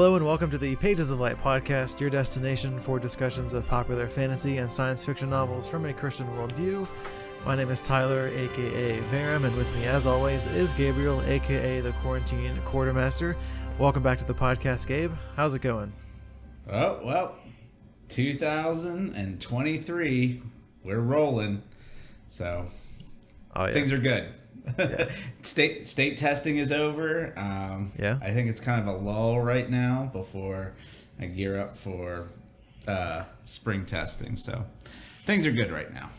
Hello and welcome to the Pages of Light podcast, your destination for discussions of popular fantasy and science fiction novels from a Christian worldview. My name is Tyler, aka Varum, and with me as always is Gabriel, aka the Quarantine Quartermaster. Welcome back to the podcast, Gabe. How's it going? Oh, well, 2023, we're rolling, so things are good. Yeah. State testing is over. I think it's kind of a lull right now before I gear up for spring testing. So things are good right now.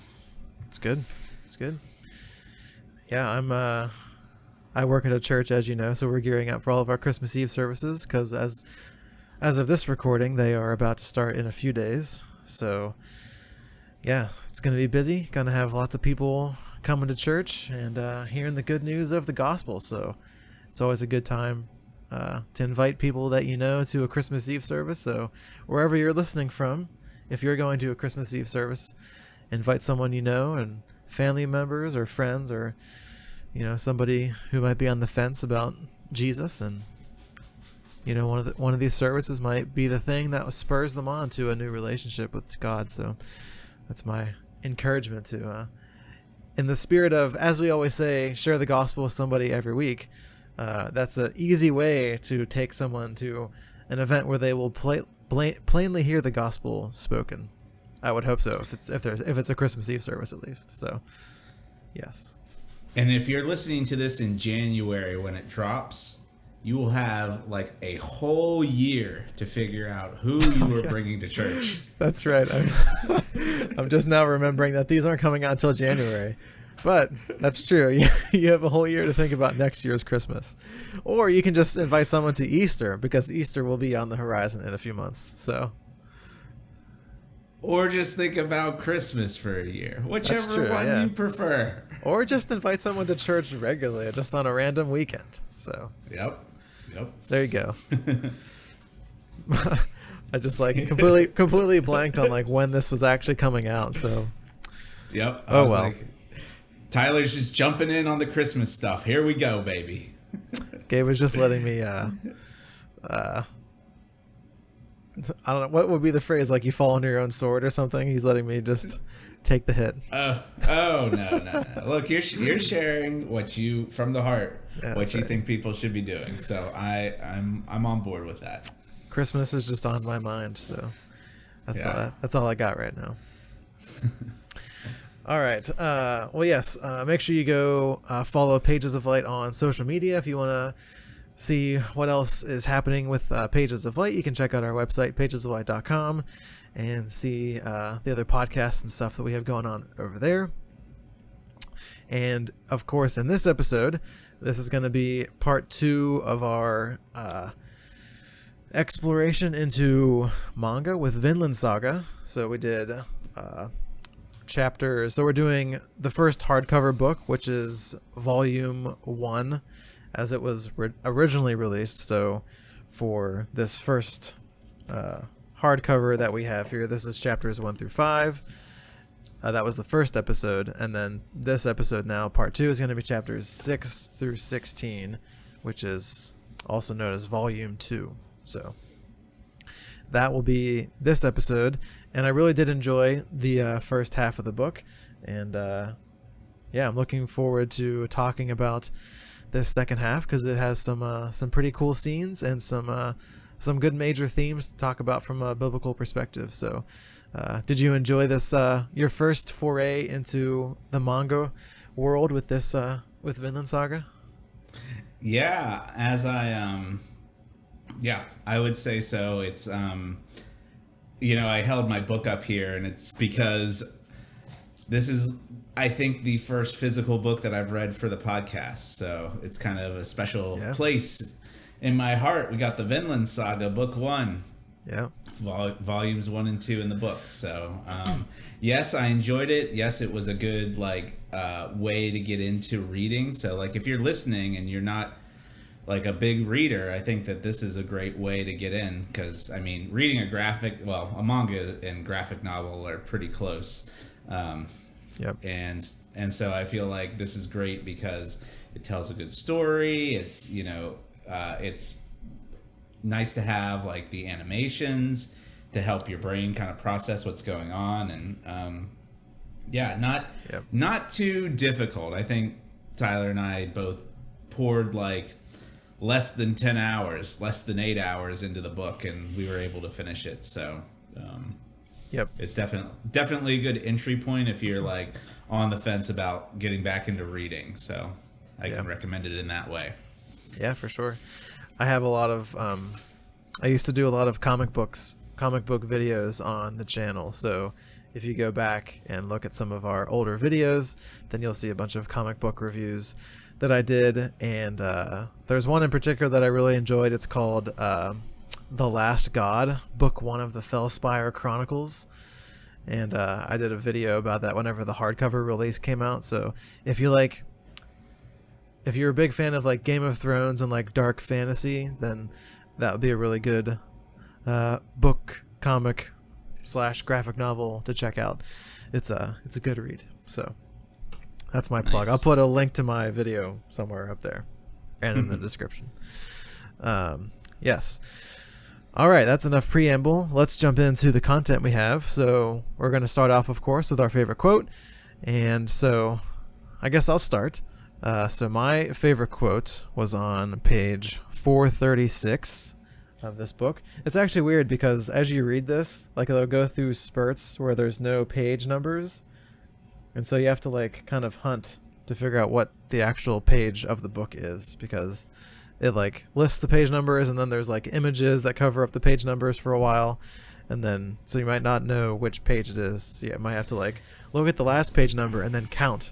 It's good. Yeah, I work at a church, as you know, so we're gearing up for all of our Christmas Eve services because as of this recording, they are about to start in a few days. So yeah, it's going to be busy. Going to have lots of people coming to church and hearing the good news of the gospel. So it's always a good time to invite people that you know to a Christmas Eve service. So wherever you're listening from, if you're going to a Christmas Eve service, invite someone you know and family members or friends or, you know, somebody who might be on the fence about Jesus. And, you know, one of these services might be the thing that spurs them on to a new relationship with God. So that's my encouragement to in the spirit of, as we always say, share the gospel with somebody every week. That's an easy way to take someone to an event where they will plainly hear the gospel spoken. I would hope so, if it's a Christmas Eve service at least. So, yes. And if you're listening to this in January when it drops, you will have like a whole year to figure out who you were bringing to church. That's right. I'm just now remembering that these aren't coming out until January. But that's true. You have a whole year to think about next year's Christmas. Or you can just invite someone to Easter, because Easter will be on the horizon in a few months. So, or just think about Christmas for a year. Whichever one you prefer. Or just invite someone to church regularly, just on a random weekend. So. Yep. There you go. I just completely blanked on like when this was actually coming out. So. Yep. Well. Tyler's just jumping in on the Christmas stuff. Here we go, baby. Gabe was just letting me. I don't know what would be the phrase, like you fall under your own sword or something. He's letting me just take the hit. No. Look, you're sharing what you from the heart, what you think people should be doing. So I'm on board with that. Christmas is just on my mind, so that's all I got right now. All right. Well, yes. Make sure you go follow Pages of Light on social media if you want to see what else is happening with Pages of Light. You can check out our website, pagesoflight.com, and see the other podcasts and stuff that we have going on over there. And, of course, in this episode, this is going to be part 2 of our exploration into manga with Vinland Saga. So we did chapters. So we're doing the first hardcover book, which is volume 1, as it was originally released. So for this first hardcover that we have here, this is chapters 1 through 5. That was the first episode, and then this episode now, part 2, is going to be chapters 6 through 16, which is also known as volume 2. So that will be this episode, and I really did enjoy the first half of the book, and I'm looking forward to talking about this second half because it has some pretty cool scenes and some good major themes to talk about from a biblical perspective. So did you enjoy this your first foray into the manga world with this with Vinland Saga? Yeah, I would say so. It's I held my book up here, and it's because this is, I think, the first physical book that I've read for the podcast. So it's kind of a special place in my heart. We got the Vinland Saga, book 1. Yeah. Volumes 1 and 2 in the book. So, yes, I enjoyed it. Yes, it was a good, way to get into reading. So, if you're listening and you're not, a big reader, I think that this is a great way to get in. Because, reading a manga and graphic novel are pretty close. Yep. And so I feel like this is great because it tells a good story. It's, it's nice to have like the animations to help your brain kind of process what's going on, and not too difficult. I think Tyler and I both poured like less than 10 hours, less than 8 hours into the book, and we were able to finish it. So it's definitely a good entry point if you're like on the fence about getting back into reading. So I can recommend it in that way. Yeah, for sure. I have a lot of I used to do a lot of comic book videos on the channel. So if you go back and look at some of our older videos, then you'll see a bunch of comic book reviews that I did, and there's one in particular that I really enjoyed. It's called The Last God, Book 1 of the Fellspire Chronicles, and I did a video about that whenever the hardcover release came out. So if you're a big fan of like Game of Thrones and like dark fantasy, then that would be a really good book, comic / graphic novel to check out. It's a good read. So that's my plug. I'll put a link to my video somewhere up there and in the description. Yes. All right, that's enough preamble. Let's jump into the content we have. So we're going to start off, of course, with our favorite quote. And so I guess I'll start. So my favorite quote was on page 436 of this book. It's actually weird because as you read this, like it'll go through spurts where there's no page numbers. And so you have to like kind of hunt to figure out what the actual page of the book is, because it like lists the page numbers and then there's like images that cover up the page numbers for a while. And then, so you might not know which page it is. So you might have to like look at the last page number and then count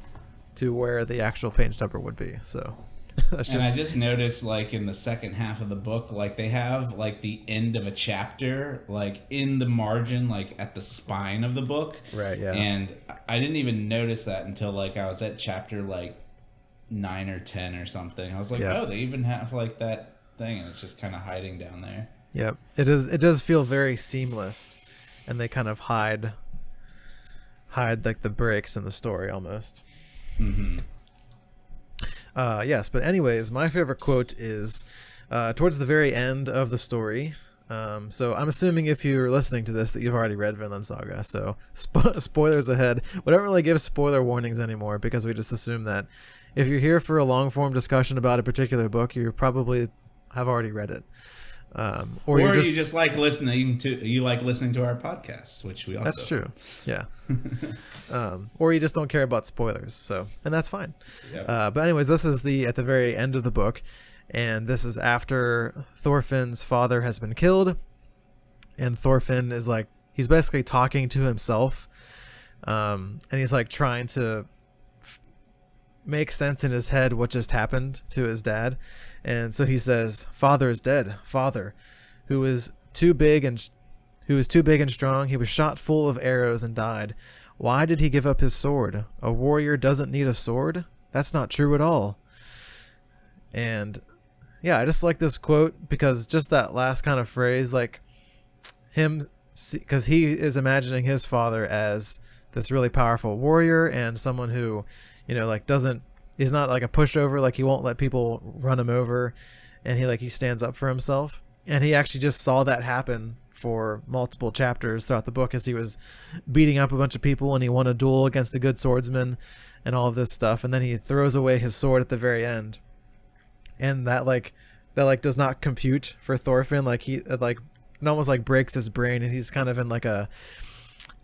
to where the actual page number would be. So that's just... And I just noticed like in the second half of the book, like they have like the end of a chapter like in the margin, like at the spine of the book. Right, yeah. And I didn't even notice that until like I was at chapter like 9 or 10 or something. I was like, oh, they even have like that thing, and it's just kind of hiding down there. Yep. It does feel very seamless, and they kind of hide like the breaks in the story almost. Mm-hmm. Yes, but anyways, my favorite quote is towards the very end of the story. So I'm assuming if you're listening to this that you've already read Vinland Saga. So spoilers ahead. We don't really give spoiler warnings anymore because we just assume that if you're here for a long form discussion about a particular book, you probably have already read it. Or you just like listening to our podcasts, which we also... That's true. Yeah. Or you just don't care about spoilers. So, and that's fine. Yep. But anyways, this is at the very end of the book, and this is after Thorfinn's father has been killed, and Thorfinn is like, he's basically talking to himself, and he's like trying to make sense in his head what just happened to his dad. And so he says, "Father is dead. Father, who is too big and strong. He was shot full of arrows and died. Why did he give up his sword? A warrior doesn't need a sword? That's not true at all." And yeah, I just like this quote because just that last kind of phrase, like him, because he is imagining his father as this really powerful warrior and someone who, like he's not like a pushover, like he won't let people run him over, and he stands up for himself. And he actually just saw that happen for multiple chapters throughout the book as he was beating up a bunch of people, and he won a duel against a good swordsman and all of this stuff. And then he throws away his sword at the very end. And that does not compute for Thorfinn. Like it almost like breaks his brain, and he's kind of in like a...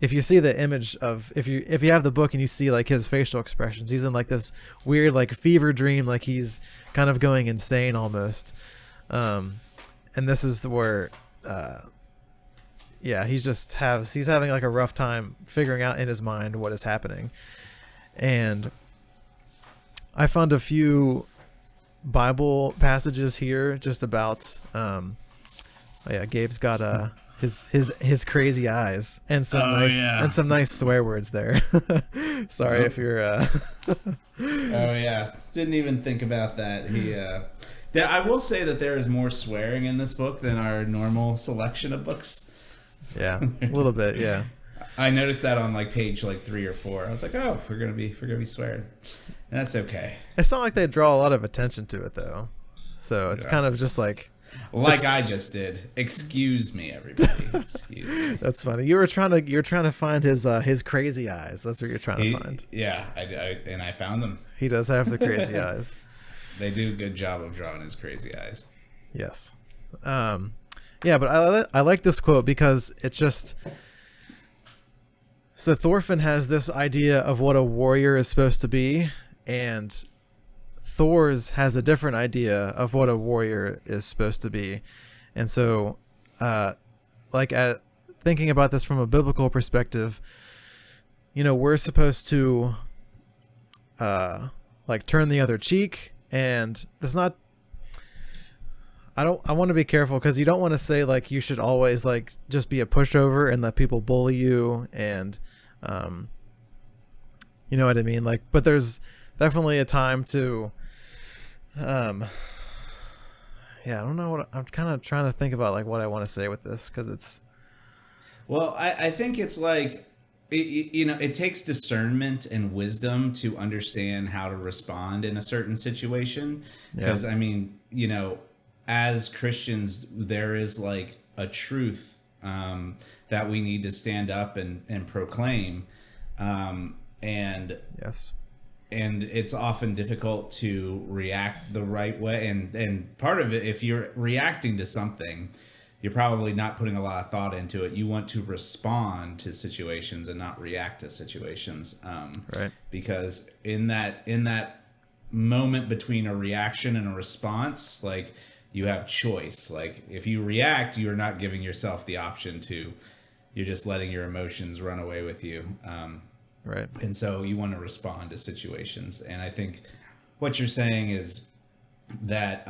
If you see the image of, if you have the book and you see like his facial expressions, he's in like this weird like fever dream, like he's kind of going insane almost. And this is where, he's having like a rough time figuring out in his mind what is happening. And I found a few Bible passages here just about, Gabe's got his crazy eyes and some nice swear words there. Sorry if you're Oh yeah, didn't even think about that. I will say that there is more swearing in this book than our normal selection of books. Yeah, a little bit. Yeah, I noticed that on like page 3 or 4. I was like, oh, we're gonna be swearing, and that's okay. It's not like they draw a lot of attention to it though, so it's kind of just like. Like I just did. Excuse me, everybody. Excuse me. That's funny. You're trying to find his crazy eyes. That's what you're trying to find. Yeah, and I found them. He does have the crazy eyes. They do a good job of drawing his crazy eyes. Yes. Yeah, but I like this quote because it's just... So Thorfinn has this idea of what a warrior is supposed to be, and Thor's has a different idea of what a warrior is supposed to be. And so, thinking about this from a biblical perspective, we're supposed to, turn the other cheek, and that's not... I want to be careful because you don't want to say you should always just be a pushover and let people bully you, and you know what I mean? But there's definitely a time to I don't know what I'm kind of trying to think about what I want to say with this, because it's... Well, I think it's it takes discernment and wisdom to understand how to respond in a certain situation. Because as Christians, there is a truth that we need to stand up and proclaim. And yes, and it's often difficult to react the right way. And part of it, if you're reacting to something, you're probably not putting a lot of thought into it. You want to respond to situations and not react to situations. Right. Because in that moment between a reaction and a response, you have choice. If you react, you're not giving yourself the option to, you're just letting your emotions run away with you. Right. And so you want to respond to situations. And I think what you're saying is that,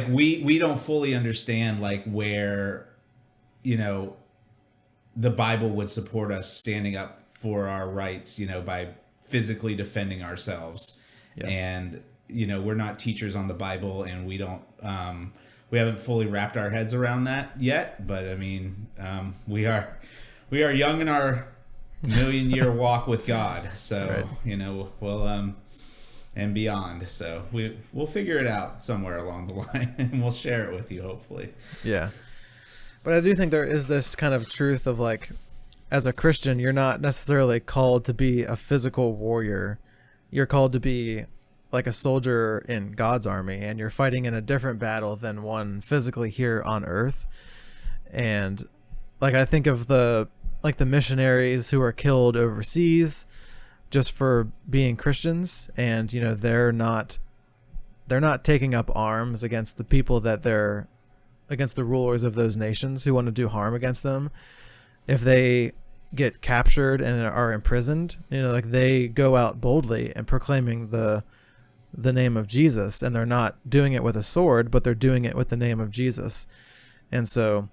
we don't fully understand where, the Bible would support us standing up for our rights, by physically defending ourselves. Yes. And, we're not teachers on the Bible, and we don't, we haven't fully wrapped our heads around that yet. But we are young in our million-year walk with God. So, right. We'll, and beyond. So we'll figure it out somewhere along the line, and we'll share it with you, hopefully. Yeah. But I do think there is this kind of truth of as a Christian, you're not necessarily called to be a physical warrior. You're called to be a soldier in God's army, and you're fighting in a different battle than one physically here on earth. And I think of the missionaries who are killed overseas just for being Christians, and they're not taking up arms against the people against the rulers of those nations who want to do harm against them. If they get captured and are imprisoned, they go out boldly and proclaiming the name of Jesus, and they're not doing it with a sword, but they're doing it with the name of Jesus. And so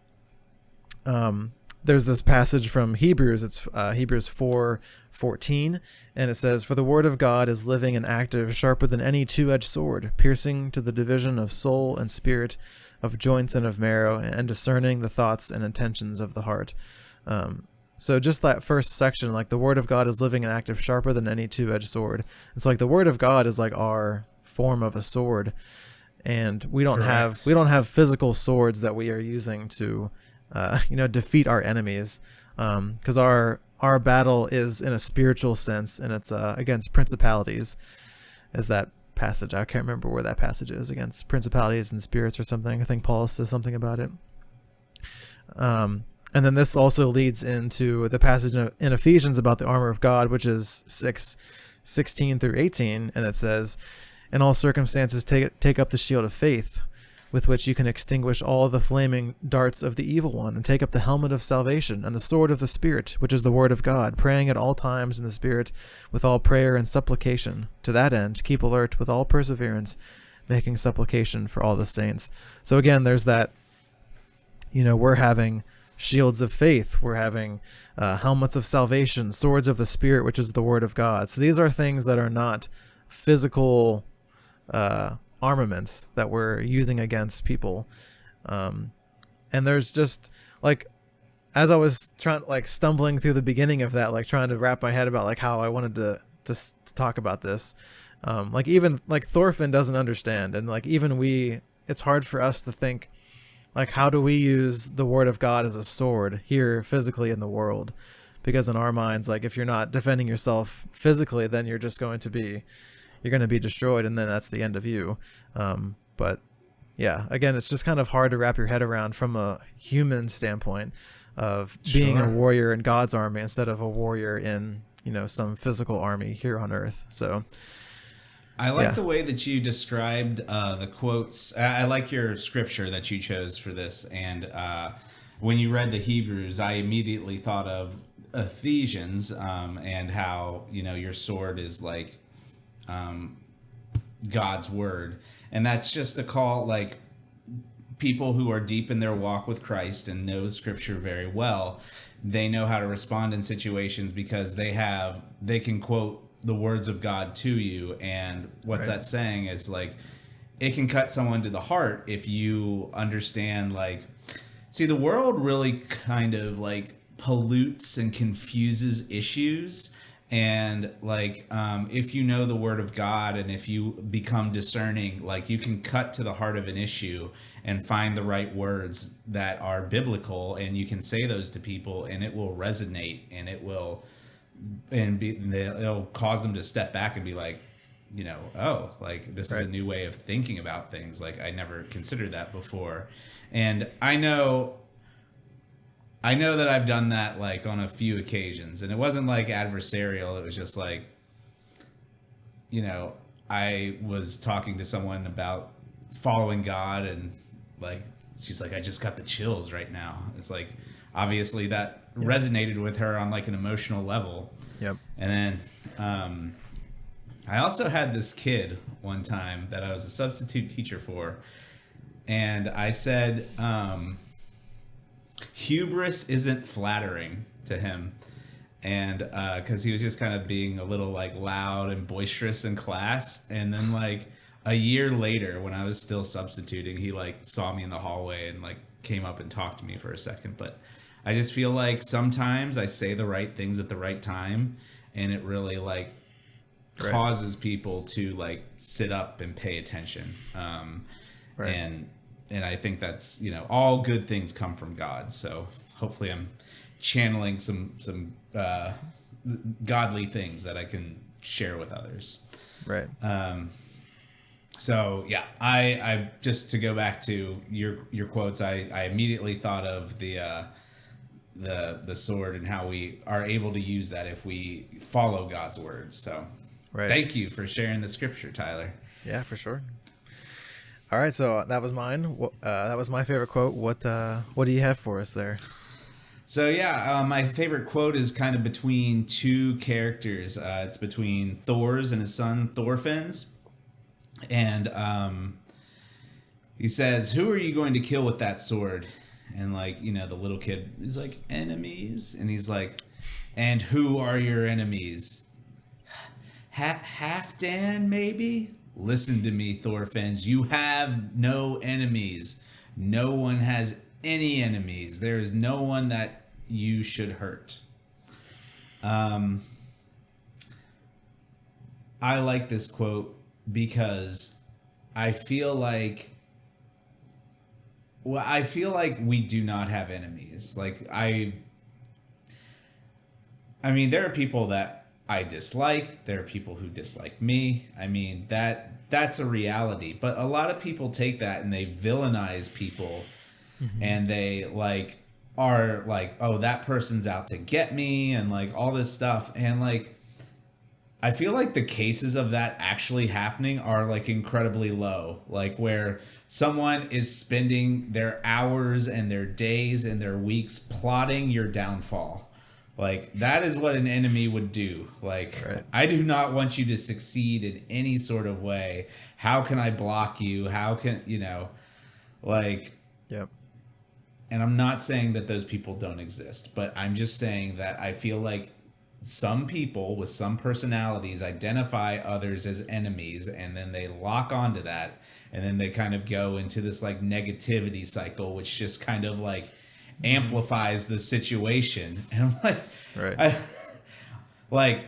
there's this passage from Hebrews. It's Hebrews 4:14, and it says, "For the word of God is living and active, sharper than any two-edged sword, piercing to the division of soul and spirit, of joints and of marrow, and discerning the thoughts and intentions of the heart." So just that first section, the word of God is living and active, sharper than any two-edged sword. It's the word of God is our form of a sword, and we don't have physical swords that we are using to defeat our enemies, because our battle is in a spiritual sense, and it's against principalities, as that passage, I can't remember where that passage is, against principalities and spirits or something. I think Paul says something about it. And then this also leads into the passage in Ephesians about the armor of God, which is 6:16 through 18, and it says, "In all circumstances take up the shield of faith, with which you can extinguish all the flaming darts of the evil one, and take up the helmet of salvation and the sword of the Spirit, which is the word of God, praying at all times in the Spirit with all prayer and supplication. To that end, keep alert with all perseverance, making supplication for all the saints." So again, there's that, we're having shields of faith, we're having helmets of salvation, swords of the Spirit, which is the word of God. So these are things that are not physical armaments that we're using against people. And there's just as I was trying stumbling through the beginning of that, trying to wrap my head about how I wanted to talk about this, Like even like Thorfinn doesn't understand, and like even it's hard for us to think like, how do we use the word of God as a sword here physically in the world? Because in our minds, like if you're not defending yourself physically, then you're going to be destroyed, and then that's the end of you. But yeah, again, it's just kind of hard to wrap your head around from a human standpoint of being a warrior in God's army instead of a warrior in, some physical army here on Earth. So I like the way that you described the quotes. I like your scripture that you chose for this. And when you read the Hebrews, I immediately thought of Ephesians and how, your sword is like God's word. And that's just a call, like people who are deep in their walk with Christ and know scripture very well. They know how to respond in situations because they can quote the words of God to you. And what's that saying is like, it can cut someone to the heart if you understand, like, see, the world really kind of like pollutes and confuses issues. And like, if you know the word of God and if you become discerning, like you can cut to the heart of an issue and find the right words that are biblical, and you can say those to people and it will resonate, and it'll cause them to step back and be like, oh, like this is a new way of thinking about things. Like I never considered that before. And I know that I've done that like on a few occasions, and it wasn't like adversarial. It was just like, I was talking to someone about following God, and like, she's like, I just got the chills right now. It's like, obviously that resonated with her on like an emotional level. Yep. And then, I also had this kid one time that I was a substitute teacher for, and I said, hubris isn't flattering to him. And because he was just kind of being a little like loud and boisterous in class. And then like a year later, when I was still substituting, he like saw me in the hallway and like came up and talked to me for a second. But I just feel like sometimes I say the right things at the right time, and it really like causes people to like sit up and pay attention. And I think that's, all good things come from God. So hopefully I'm channeling some godly things that I can share with others. Right. So yeah, I just to go back to your quotes, I immediately thought of the sword and how we are able to use that if we follow God's words. So thank you for sharing the scripture, Tyler. Yeah, for sure. All right, so that was mine. That was my favorite quote. What do you have for us there? So yeah, my favorite quote is kind of between two characters. It's between Thor's and his son Thorfinn's. And he says, "Who are you going to kill with that sword?" And like, the little kid is like, "Enemies." And he's like, "And who are your enemies?" Halfdan, maybe? Listen to me, Thorfinns. You have no enemies. No one has any enemies. There is no one that you should hurt. I like this quote because I feel like we do not have enemies. Like I mean, there are people that I dislike. There are people who dislike me. I mean, that's a reality. But a lot of people take that and they villainize people, and they like are like, oh, that person's out to get me, and like all this stuff. And like, I feel like the cases of that actually happening are like incredibly low. Like where someone is spending their hours and their days and their weeks plotting your downfall. Like, that is what an enemy would do. Like, I do not want you to succeed in any sort of way. How can I block you? How can, like... Yep. And I'm not saying that those people don't exist, but I'm just saying that I feel like some people with some personalities identify others as enemies, and then they lock onto that, and then they kind of go into this, like, negativity cycle, which just kind of, like... amplifies the situation. And I'm like,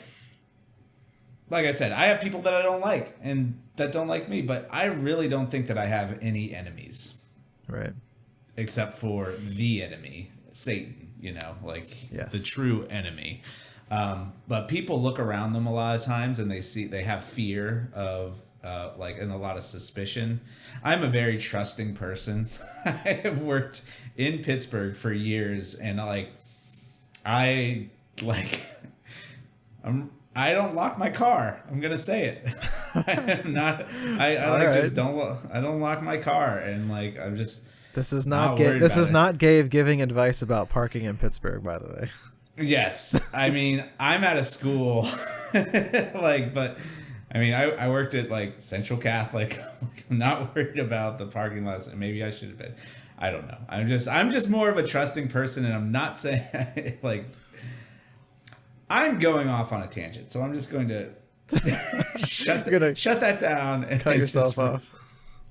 like I said, I have people that I don't like and that don't like me, but I really don't think that I have any enemies. Right. Except for the enemy, Satan, like the true enemy. But people look around them a lot of times and they have fear of, and a lot of suspicion. I'm a very trusting person. I have worked in Pittsburgh for years, and I don't lock my car. I'm gonna say it. I'm not. I don't lock my car, and I'm just. This is not Gabe giving advice about parking in Pittsburgh, by the way. Yes, I mean I'm at a school, but. I mean, I worked at Central Catholic. I'm not worried about the parking lots. Maybe I should have been. I don't know. I'm just more of a trusting person, and I'm not saying I'm going off on a tangent. So I'm just going to shut that down and cut yourself off.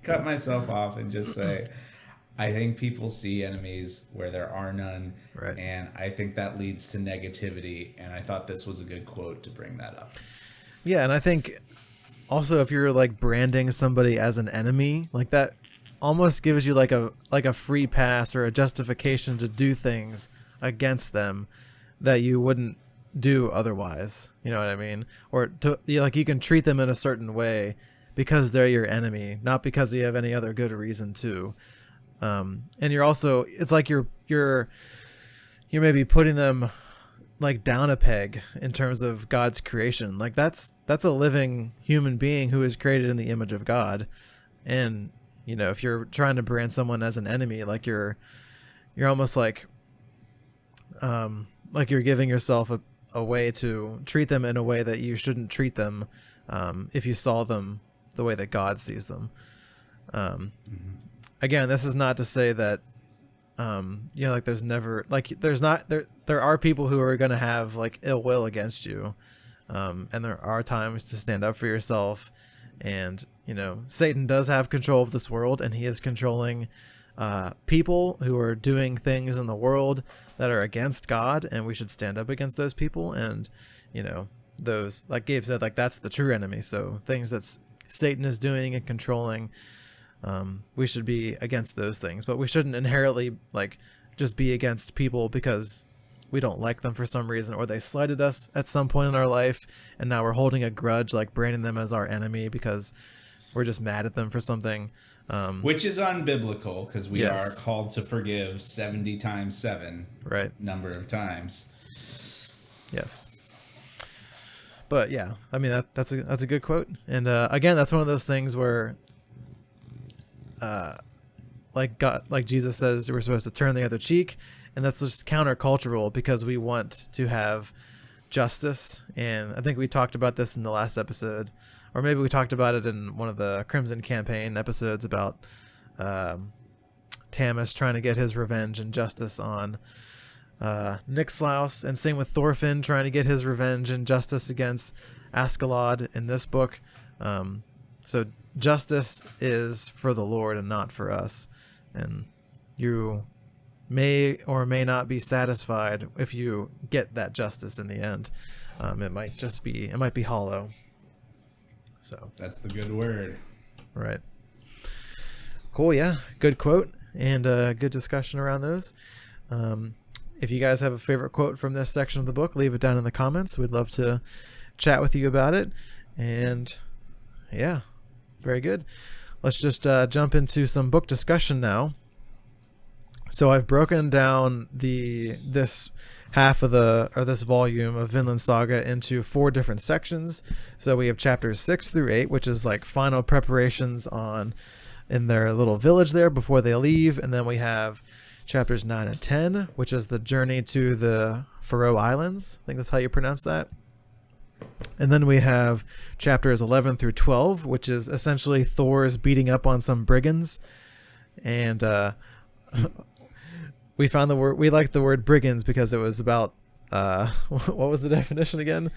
Cut myself off and just say, I think people see enemies where there are none, right? And I think that leads to negativity. And I thought this was a good quote to bring that up. Yeah, and I think also if you're branding somebody as an enemy, that almost gives you a free pass or a justification to do things against them that you wouldn't do otherwise. You know what I mean? Or you can treat them in a certain way because they're your enemy, not because you have any other good reason to. And you're also, it's like you're maybe putting them down a peg in terms of God's creation. That's a living human being who is created in the image of God. And, if you're trying to brand someone as an enemy, you're almost you're giving yourself a way to treat them in a way that you shouldn't treat them, if you saw them the way that God sees them. Again, this is not to say that, there's never there are people who are going to have ill will against you. And there are times to stand up for yourself, and, Satan does have control of this world, and he is controlling, people who are doing things in the world that are against God, and we should stand up against those people. And, those, like Gabe said, that's the true enemy. So things that Satan is doing and controlling, we should be against those things, but we shouldn't inherently just be against people because we don't like them for some reason, or they slighted us at some point in our life and now we're holding a grudge, branding them as our enemy because we're just mad at them for something. Which is unbiblical, because we are called to forgive 70 times 7, right? Number of times. Yes. But yeah, I mean that's a good quote, and again, that's one of those things where, Jesus says we're supposed to turn the other cheek, and that's just countercultural because we want to have justice. And I think we talked about this in the last episode, or maybe we talked about it in one of the Crimson Campaign episodes about Tamas trying to get his revenge and justice on Nixlaus, and same with Thorfinn trying to get his revenge and justice against Askeladd in this book. So justice is for the Lord and not for us, and you may or may not be satisfied if you get that justice in the end. It might be hollow. So that's the good word. Right. Cool. Yeah. Good quote, and good discussion around those. If you guys have a favorite quote from this section of the book, leave it down in the comments. We'd love to chat with you about it. And yeah, very good. Let's just jump into some book discussion now. So I've broken down this half of this volume of Vinland Saga into 4 different sections. So we have chapters 6 through 8, which is final preparations in their little village there before they leave, and then we have chapters 9 and 10, which is the journey to the Faroe Islands. I think that's how you pronounce that. And then we have chapters 11 through 12, which is essentially Thor's beating up on some brigands. And we found we liked the word brigands because it was about what was the definition again?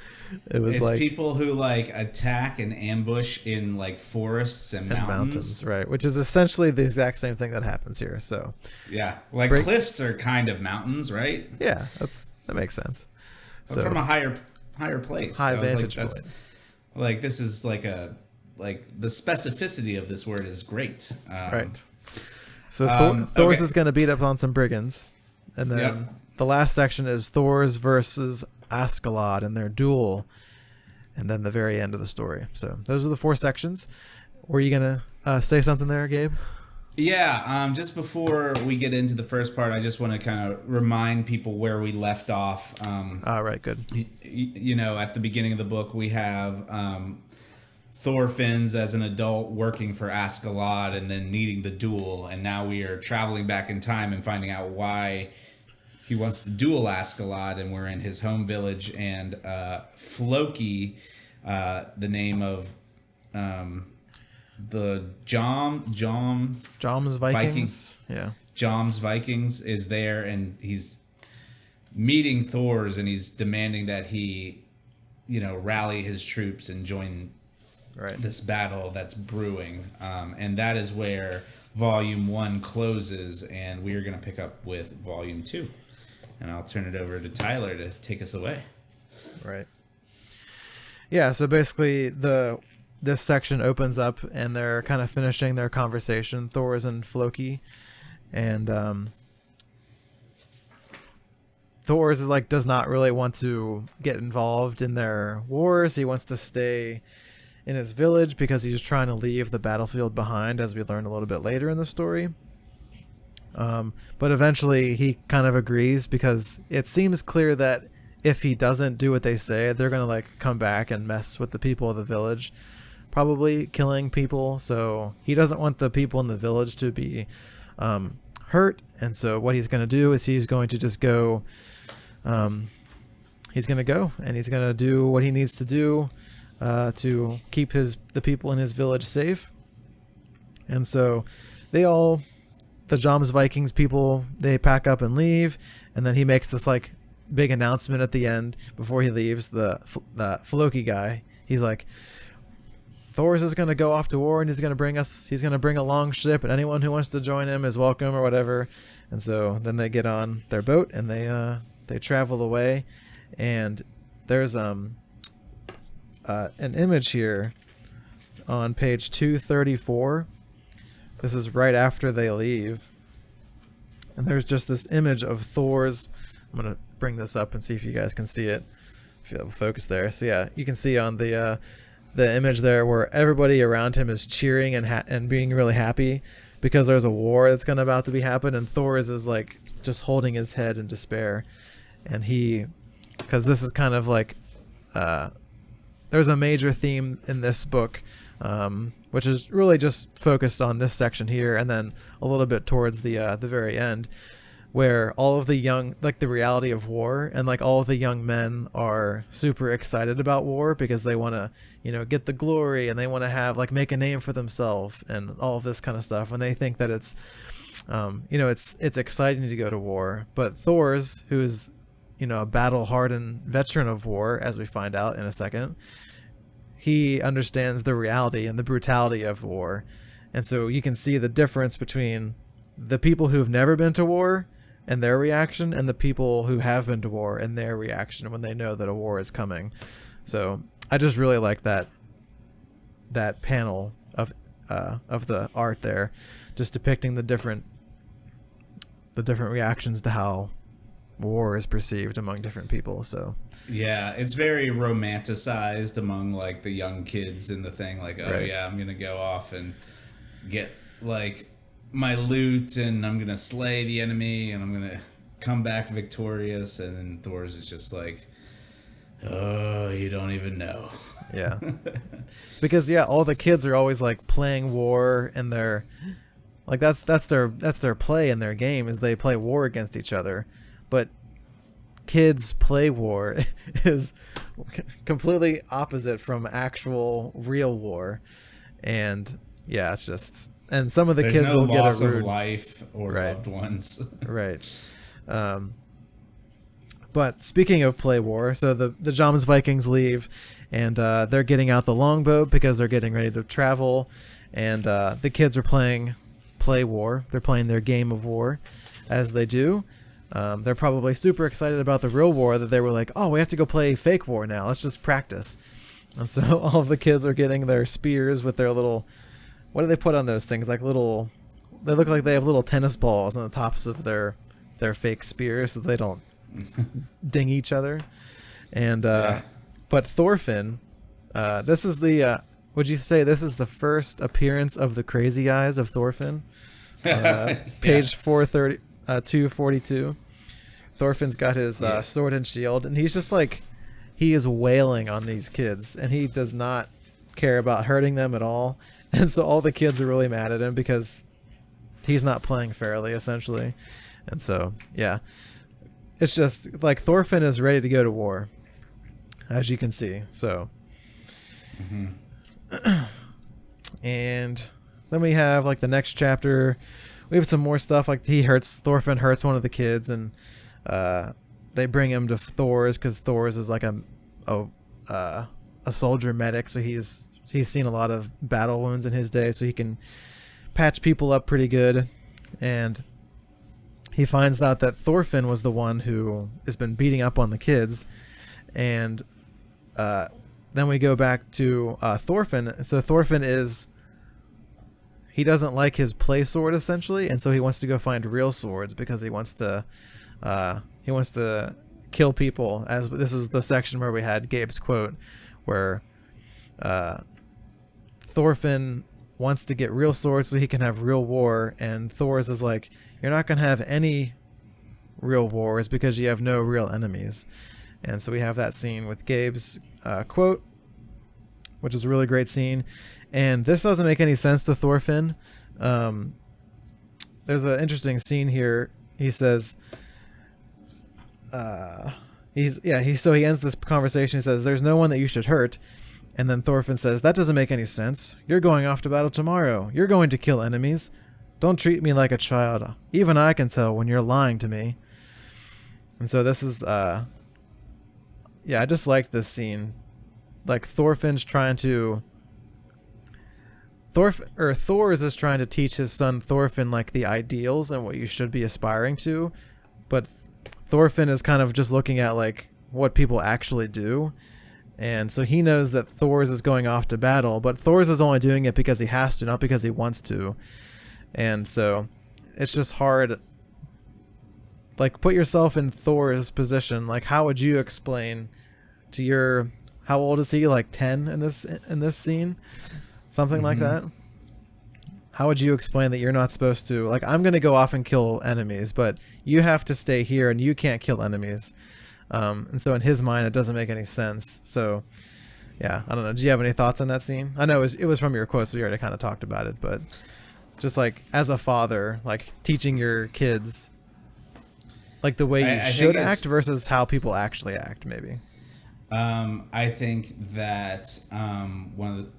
It's people who attack and ambush in forests and mountains, right? Which is essentially the exact same thing that happens here. So yeah, cliffs are kind of mountains, right? Yeah, that makes sense. So from a higher place, high vantage point. Like this is like the specificity of this word is great. Right. So Thor's okay. is going to beat up on some brigands, and then Yep. the last section is Thor's versus Askeladd and their duel, and then the very end of the story. So those are the 4 sections. Were you going to say something there, Gabe? Yeah, just before we get into the first part, I just want to kind of remind people where we left off. All right, good. You know, at the beginning of the book, we have Thorfinn's as an adult working for Askeladd and then needing the duel. And now we are traveling back in time and finding out why he wants to duel Askeladd. And we're in his home village. And Floki, the name of the Jom's Vikings. Yeah. Jom's Vikings is there, and he's meeting Thor's, and he's demanding that he, rally his troops and join this battle that's brewing. And that is where Volume 1 closes, and we are going to pick up with Volume 2. And I'll turn it over to Tyler to take us away. Right. Yeah, so basically this section opens up and they're kind of finishing their conversation, Thor's and Floki, and Thor's is does not really want to get involved in their wars. He wants to stay in his village because he's trying to leave the battlefield behind, as we learn a little bit later in the story. But eventually he kind of agrees because it seems clear that if he doesn't do what they say, they're going to come back and mess with the people of the village, probably killing people. So he doesn't want the people in the village to be hurt. And so what he's going to do is he's going to just go, he's going to go and he's going to do what he needs to do to keep the people in his village safe. And so the Jom's Vikings people, they pack up and leave. And then he makes this big announcement at the end before he leaves. The Floki guy, he's like, Thor's is going to go off to war and he's going to bring a long ship, and anyone who wants to join him is welcome or whatever. And so then they get on their boat and they travel away. And there's an image here on page 234. This is right after they leave. And there's just this image of Thor's. I'm going to bring this up and see if you guys can see it. If you have a focus there. So yeah, you can see on the image there where everybody around him is cheering and being really happy because there's a war that's about to be happen, and Thor's is just holding his head in despair. And because this is kind of there's a major theme in this book, which is really just focused on this section here, and then a little bit towards the very end, where all of the young, the reality of war, and all of the young men are super excited about war because they want to, get the glory, and they want to have make a name for themselves and all of this kind of stuff. And they think that it's, it's exciting to go to war. But Thor's, who's, a battle-hardened veteran of war, as we find out in a second, he understands the reality and the brutality of war. And so you can see the difference between the people who've never been to war and their reaction, and the people who have been to war and their reaction when they know that a war is coming. So I just really like that panel of the art there, just depicting the different reactions to how war is perceived among different people. So yeah, it's very romanticized among the young kids in the thing. Yeah, I'm gonna go off and get my loot, and I'm gonna slay the enemy, and I'm gonna come back victorious. And then Thor's is just oh, you don't even know. Yeah. Because all the kids are always playing war, and they're that's their play in their game, is they play war against each other. But kids play war is completely opposite from actual real war. And yeah, it's just, and some of the kids will get a rude of life or loved ones. Right. But speaking of play war, so the Jom's Vikings leave, and they're getting out the longboat because they're getting ready to travel, and the kids are playing play war. They're playing their game of war, as they do. They're probably super excited about the real war, that they were oh, we have to go play fake war now. Let's just practice. And so all of the kids are getting their spears with their little, what do they put on those things? Like little, they look like they have little tennis balls on the tops of their fake spears so they don't ding each other. And but Thorfinn, this is the would you say this is the first appearance of the crazy eyes of Thorfinn? Page 430, 242. Thorfinn's got his sword and shield, and he's just like, he is wailing on these kids, and he does not care about hurting them at all. And so all the kids are really mad at him because he's not playing fairly, essentially. And so, yeah, it's just like Thorfinn is ready to go to war, as you can see. So, and then we have like the next chapter. We have some more stuff like Thorfinn hurts one of the kids, and they bring him to Thor's because Thor's is like a soldier medic, so he's seen a lot of battle wounds in his day, so he can patch people up pretty good. And he finds out that Thorfinn was the one who has been beating up on the kids. And then we go back to Thorfinn. So Thorfinn he doesn't like his play sword, essentially, and so he wants to go find real swords because he wants to kill people. As this is the section where we had Gabe's quote, where Thorfinn wants to get real swords so he can have real war, and Thor's is like, you're not going to have any real wars because you have no real enemies. And so we have that scene with Gabe's quote, which is a really great scene. And this doesn't make any sense to Thorfinn. There's an interesting scene here. He says, he ends this conversation. He says, "There's no one that you should hurt." And then Thorfinn says, "That doesn't make any sense. You're going off to battle tomorrow. You're going to kill enemies. Don't treat me like a child. Even I can tell when you're lying to me." And so this is, I just liked this scene. Like Thorfinn's trying to, Thor's is trying to teach his son Thorfinn like the ideals and what you should be aspiring to, but Thorfinn is kind of just looking at like what people actually do. And so he knows that Thor's is going off to battle, but Thor's is only doing it because he has to, not because he wants to. And so it's just hard. Like, put yourself in Thor's position. Like, how would you explain to how old is he? Like 10 in this scene? Something like that? How would you explain that you're not supposed to, like, I'm going to go off and kill enemies, but you have to stay here and you can't kill enemies. And so in his mind, it doesn't make any sense. So, yeah, I don't know. Do you have any thoughts on that scene? I know it was from your quote, so we already kind of talked about it, but just like as a father, like teaching your kids like the way you should act versus how people actually act, maybe. I think that some of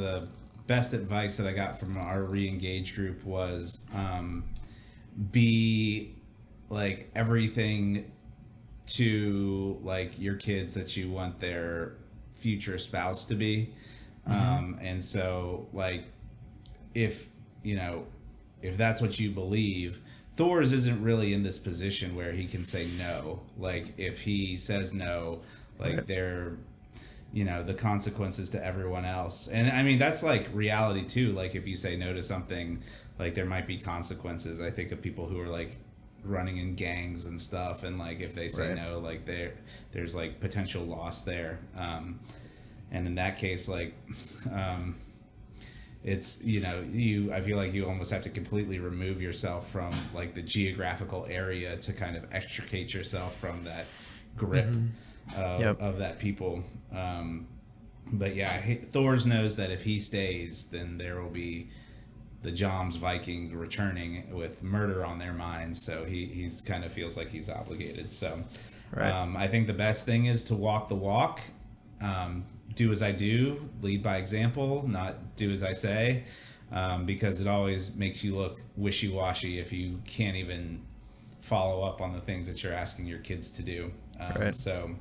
the best advice that I got from our re-engage group was be like everything to like your kids that you want their future spouse to be. And so like if that's what you believe, Thor's isn't really in this position where he can say no. Like if he says no, like right. They're the consequences to everyone else. And I mean that's like reality too. Like if you say no to something, like there might be consequences. I think of people who are like running in gangs and stuff, and like if they say right. no, like there's like potential loss there. And in that case, like it's I feel like you almost have to completely remove yourself from like the geographical area to kind of extricate yourself from that grip of that people. But yeah, Thor's knows that if he stays, then there will be the Joms Vikings returning with murder on their minds, so he's kind of feels like he's obligated. So right. I think the best thing is to walk the walk, do as I do, lead by example, not do as I say, because it always makes you look wishy-washy if you can't even follow up on the things that you're asking your kids to do. Right. So,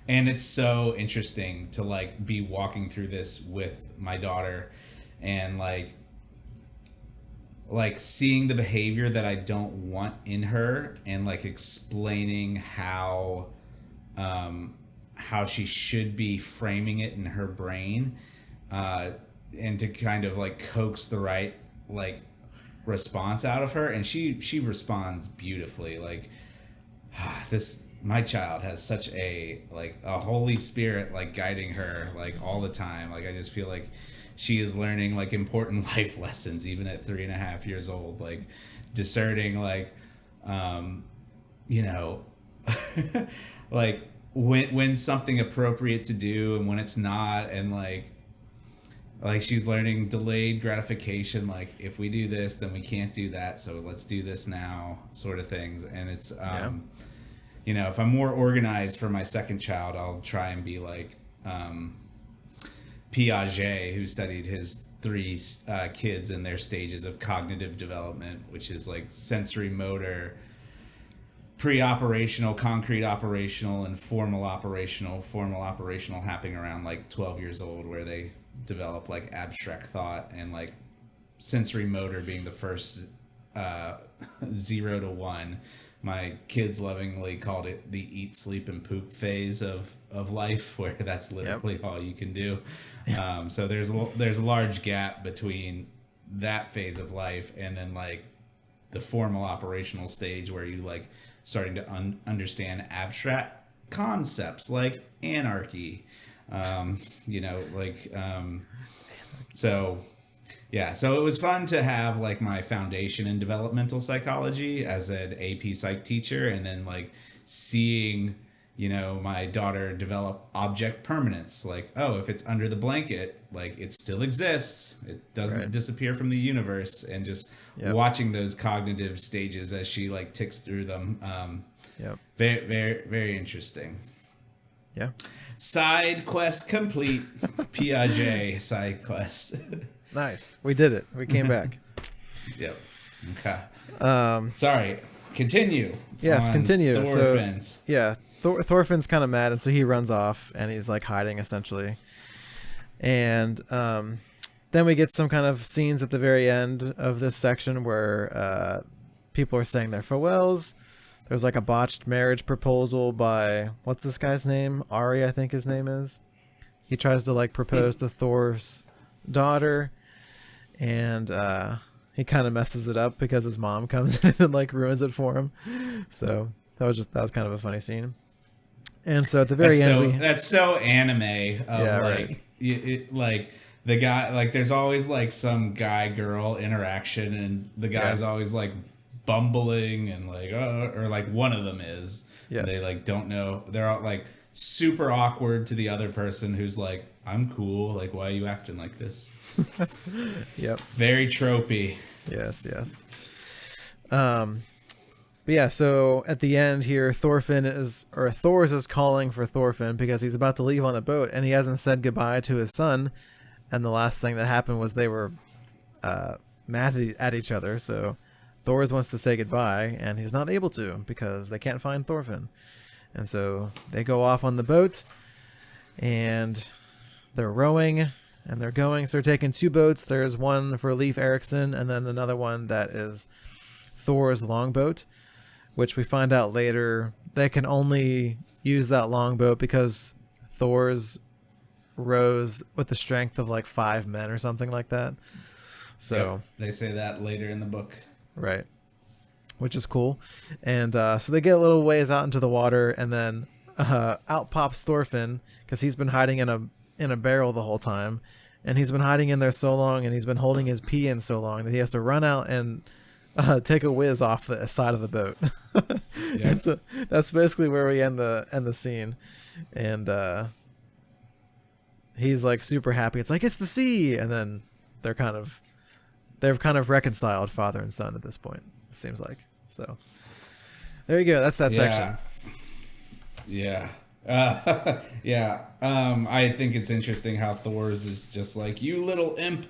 and it's so interesting to like be walking through this with my daughter and like seeing the behavior that I don't want in her and like explaining how how she should be framing it in her brain, and to kind of like coax the right like response out of her, and she responds beautifully. Like this, my child has such a like a Holy Spirit like guiding her like all the time. Like I just feel like she is learning like important life lessons even at 3.5 years old, like discerning like you know like when something appropriate to do and when it's not, and like she's learning delayed gratification, like if we do this then we can't do that, so let's do this now, sort of things. And it's you know, if I'm more organized for my second child, I'll try and be like Piaget, who studied his three kids and their stages of cognitive development, which is like sensory motor, pre-operational, concrete operational, and formal operational. Formal operational happening around like 12 years old, where they develop like abstract thought, and like sensory motor being the first 0 to 1. My kids lovingly called it the eat, sleep, and poop phase of life, where that's literally all you can do. So there's a large gap between that phase of life and then like the formal operational stage, where you like starting to understand abstract concepts like anarchy, you know, like so yeah, so it was fun to have like my foundation in developmental psychology as an AP Psych teacher, and then like seeing, you know, my daughter develop object permanence. Like, oh, if it's under the blanket, like it still exists. It doesn't disappear from the universe. And just watching those cognitive stages as she like ticks through them. Very, very, very interesting. Yeah. Side quest complete. Piaget side quest. Nice. We did it. We came back. Yep. Okay. Sorry. Continue. Yes, continue. Thorfinn's. So, yeah, Thorfinn's kind of mad, and so he runs off, and he's like hiding essentially. And then we get some kind of scenes at the very end of this section where people are saying their farewells. There's like a botched marriage proposal by, what's this guy's name? Ari, I think his name is. He tries to like propose to Thor's daughter, and he kind of messes it up because his mom comes in and like ruins it for him. So that was kind of a funny scene. And so at the very end, that's so anime of like the guy, like there's always like some guy girl interaction, and the guy's always like bumbling and like or like one of them is. Yes. They like don't know, they're all like super awkward to the other person who's like, I'm cool, like why are you acting like this? Yep. Very tropey. Yes. But yeah, so at the end here, Thors is calling for Thorfinn because he's about to leave on the boat, and he hasn't said goodbye to his son. And the last thing that happened was they were mad at each other. So Thors wants to say goodbye, and he's not able to because they can't find Thorfinn. And so they go off on the boat, and they're rowing, and they're going. So they're taking two boats. There's one for Leif Erikson, and then another one that is Thor's longboat, which we find out later they can only use that longboat because Thor's rows with the strength of like 5 men or something like that. So they say that later in the book. Right. Which is cool. And so they get a little ways out into the water, and then out pops Thorfinn because he's been hiding in a barrel the whole time. And he's been hiding in there so long, and he's been holding his pee in so long that he has to run out and take a whiz off the side of the boat. And so that's basically where we end the scene. And he's like super happy. It's like, it's the sea. And then they've kind of reconciled, father and son, at this point, it seems like. So there you go. That's that section. Yeah. I think it's interesting how Thor's is just like, you little imp,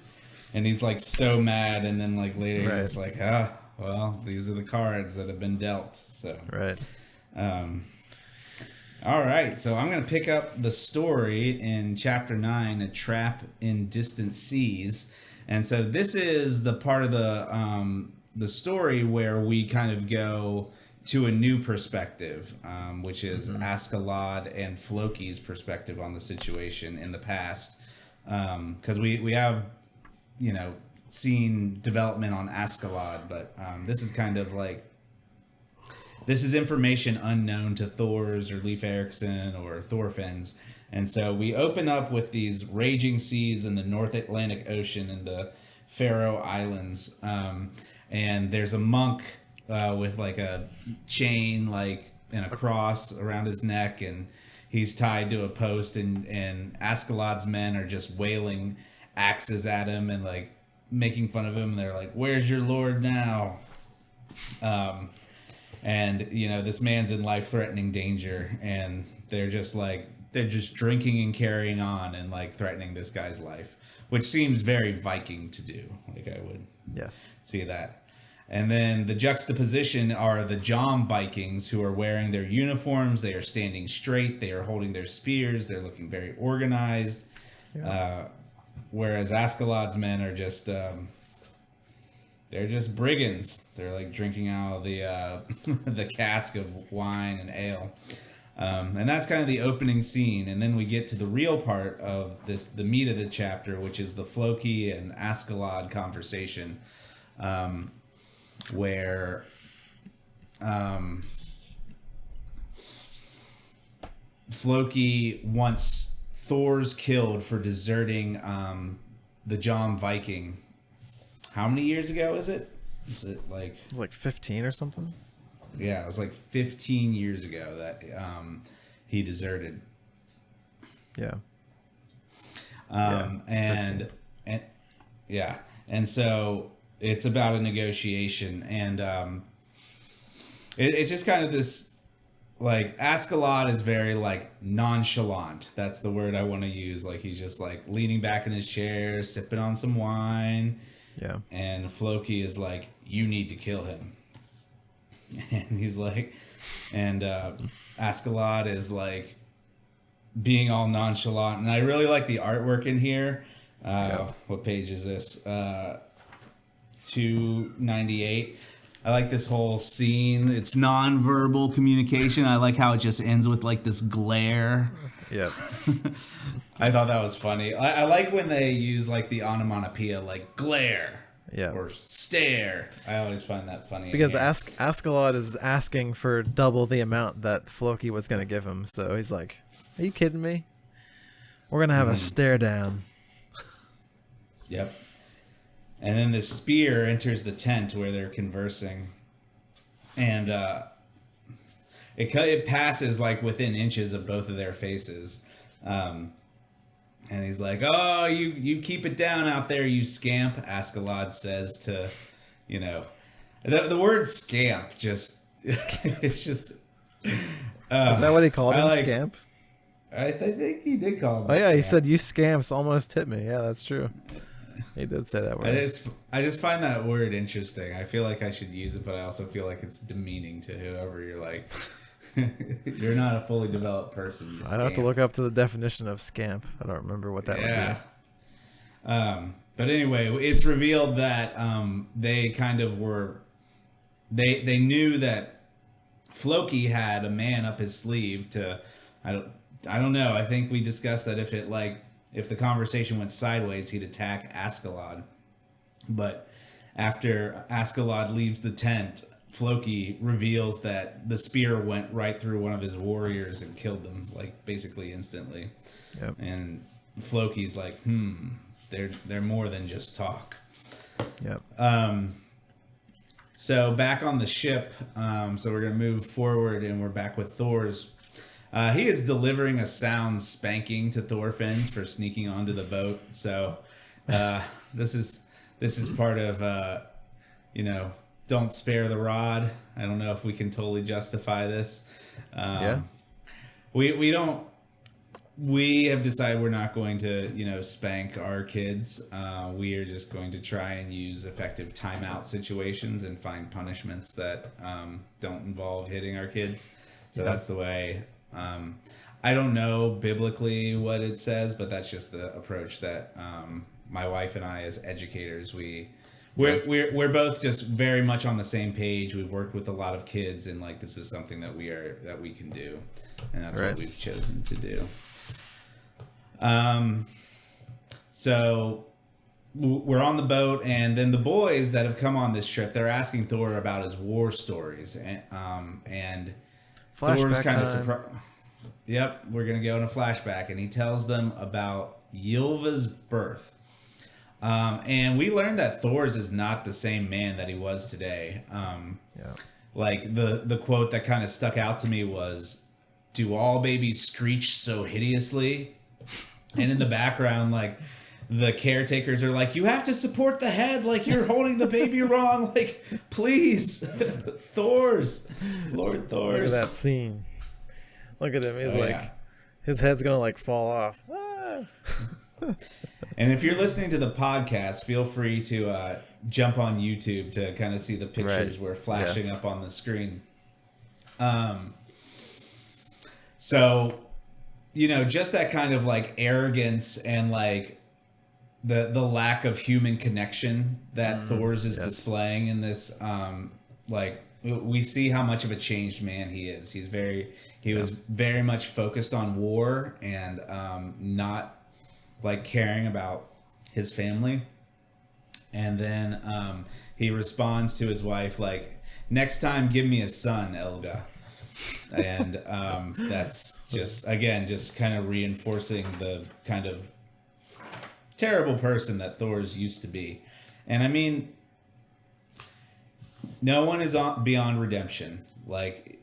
and he's like so mad, and then like later he's like, well, these are the cards that have been dealt. So all right, so I'm gonna pick up the story in chapter 9, A Trap in Distant Seas. And so this is the part of the story where we kind of go to a new perspective, which is Askeladd and Floki's perspective on the situation in the past. Because we have, seen development on Askeladd, but this is kind of like, this is information unknown to Thors or Leif Erikson or Thorfinn's. And so we open up with these raging seas in the North Atlantic Ocean in the Faroe Islands. And there's a monk with like a chain and a cross around his neck, and he's tied to a post, and Askeladd's men are just wailing axes at him and like making fun of him. And they're like, "Where's your lord now?" And this man's in life-threatening danger, and they're just drinking and carrying on and like threatening this guy's life, which seems very Viking to do. Like, I would see that. And then the juxtaposition are the Jom Vikings, who are wearing their uniforms. They are standing straight. They are holding their spears. They're looking very organized. Yeah. Whereas Askeladd's men are just, they're just brigands. They're like drinking out of the the cask of wine and ale. And that's kind of the opening scene. And then we get to the real part of this, the meat of the chapter, which is the Floki and Askeladd conversation. Where Floki wants Thor's killed for deserting the Jom Viking. How many years ago is it? Is it like... It was like 15 or something? Yeah, it was like 15 years ago that he deserted. Yeah. And so it's about a negotiation, and it's just kind of this, like, Askeladd is very like nonchalant. That's the word I want to use. Like, he's just like leaning back in his chair, sipping on some wine. Yeah. And Floki is like, "You need to kill him." And he's like, and Askeladd is like being all nonchalant. And I really like the artwork in here. What page is this? 298. I like this whole scene. It's non-verbal communication. I like how it just ends with like this glare. Yeah. I thought that was funny. I like when they use like the onomatopoeia, like glare. Yeah. Or stare. I always find that funny. Because Askeladd is asking for double the amount that Floki was going to give him. So he's like, "Are you kidding me? We're going to have a stare down." Yep. And then the spear enters the tent where they're conversing. And it passes like within inches of both of their faces. And he's like, "Oh, you keep it down out there, you scamp," Askeladd says to, the word scamp just, it's just... Is that what he called him, scamp? I think he did call him Oh, yeah, scamp. he said, "You scamps almost hit me." Yeah, that's true. He did say that word. I just find that word interesting. I feel like I should use it, but I also feel like it's demeaning to whoever you're like... You're not a fully developed person. I'd have to look up to the definition of scamp. I don't remember what that would be. But anyway, it's revealed that they kind of were... They knew that Floki had a man up his sleeve to... I don't know. I think we discussed that if the conversation went sideways, he'd attack Askeladd. But after Askeladd leaves the tent, Floki reveals that the spear went right through one of his warriors and killed them, like, basically instantly. Yep. And Floki's like, they're more than just talk. Yep. So back on the ship, so we're going to move forward, and we're back with Thor's. He is delivering a sound spanking to Thorfinn's for sneaking onto the boat. So this is part of, don't spare the rod. I don't know if we can totally justify this. We have decided we're not going to, spank our kids. We are just going to try and use effective timeout situations and find punishments that don't involve hitting our kids. So that's the way. I don't know biblically what it says, but that's just the approach that my wife and I, as educators, we we're both just very much on the same page. We've worked with a lot of kids, and like this is something that we can do, and that's what we've chosen to do. So we're on the boat, and then the boys that have come on this trip, they're asking Thor about his war stories, and Thor's kind of surprised. Yep, we're gonna go in a flashback, and he tells them about Ylva's birth. And we learned that Thor's is not the same man that he was today. Like the quote that kind of stuck out to me was, "Do all babies screech so hideously?" And in the background, like the caretakers are like, "You have to support the head, like you're holding the baby wrong. Like, please, Lord Thor's." Look at that scene. Look at him. He's his head's gonna like fall off. Ah. And if you're listening to the podcast, feel free to jump on YouTube to kind of see the pictures we're flashing up on the screen. So, just that kind of like arrogance and like the lack of human connection that Thor's is displaying in this, like we see how much of a changed man he is. He was very much focused on war and not like caring about his family. And then he responds to his wife like, "Next time give me a son, Elga." And that's just kind of reinforcing the kind of terrible person that Thor's used to be. And I mean, no one is beyond redemption. Like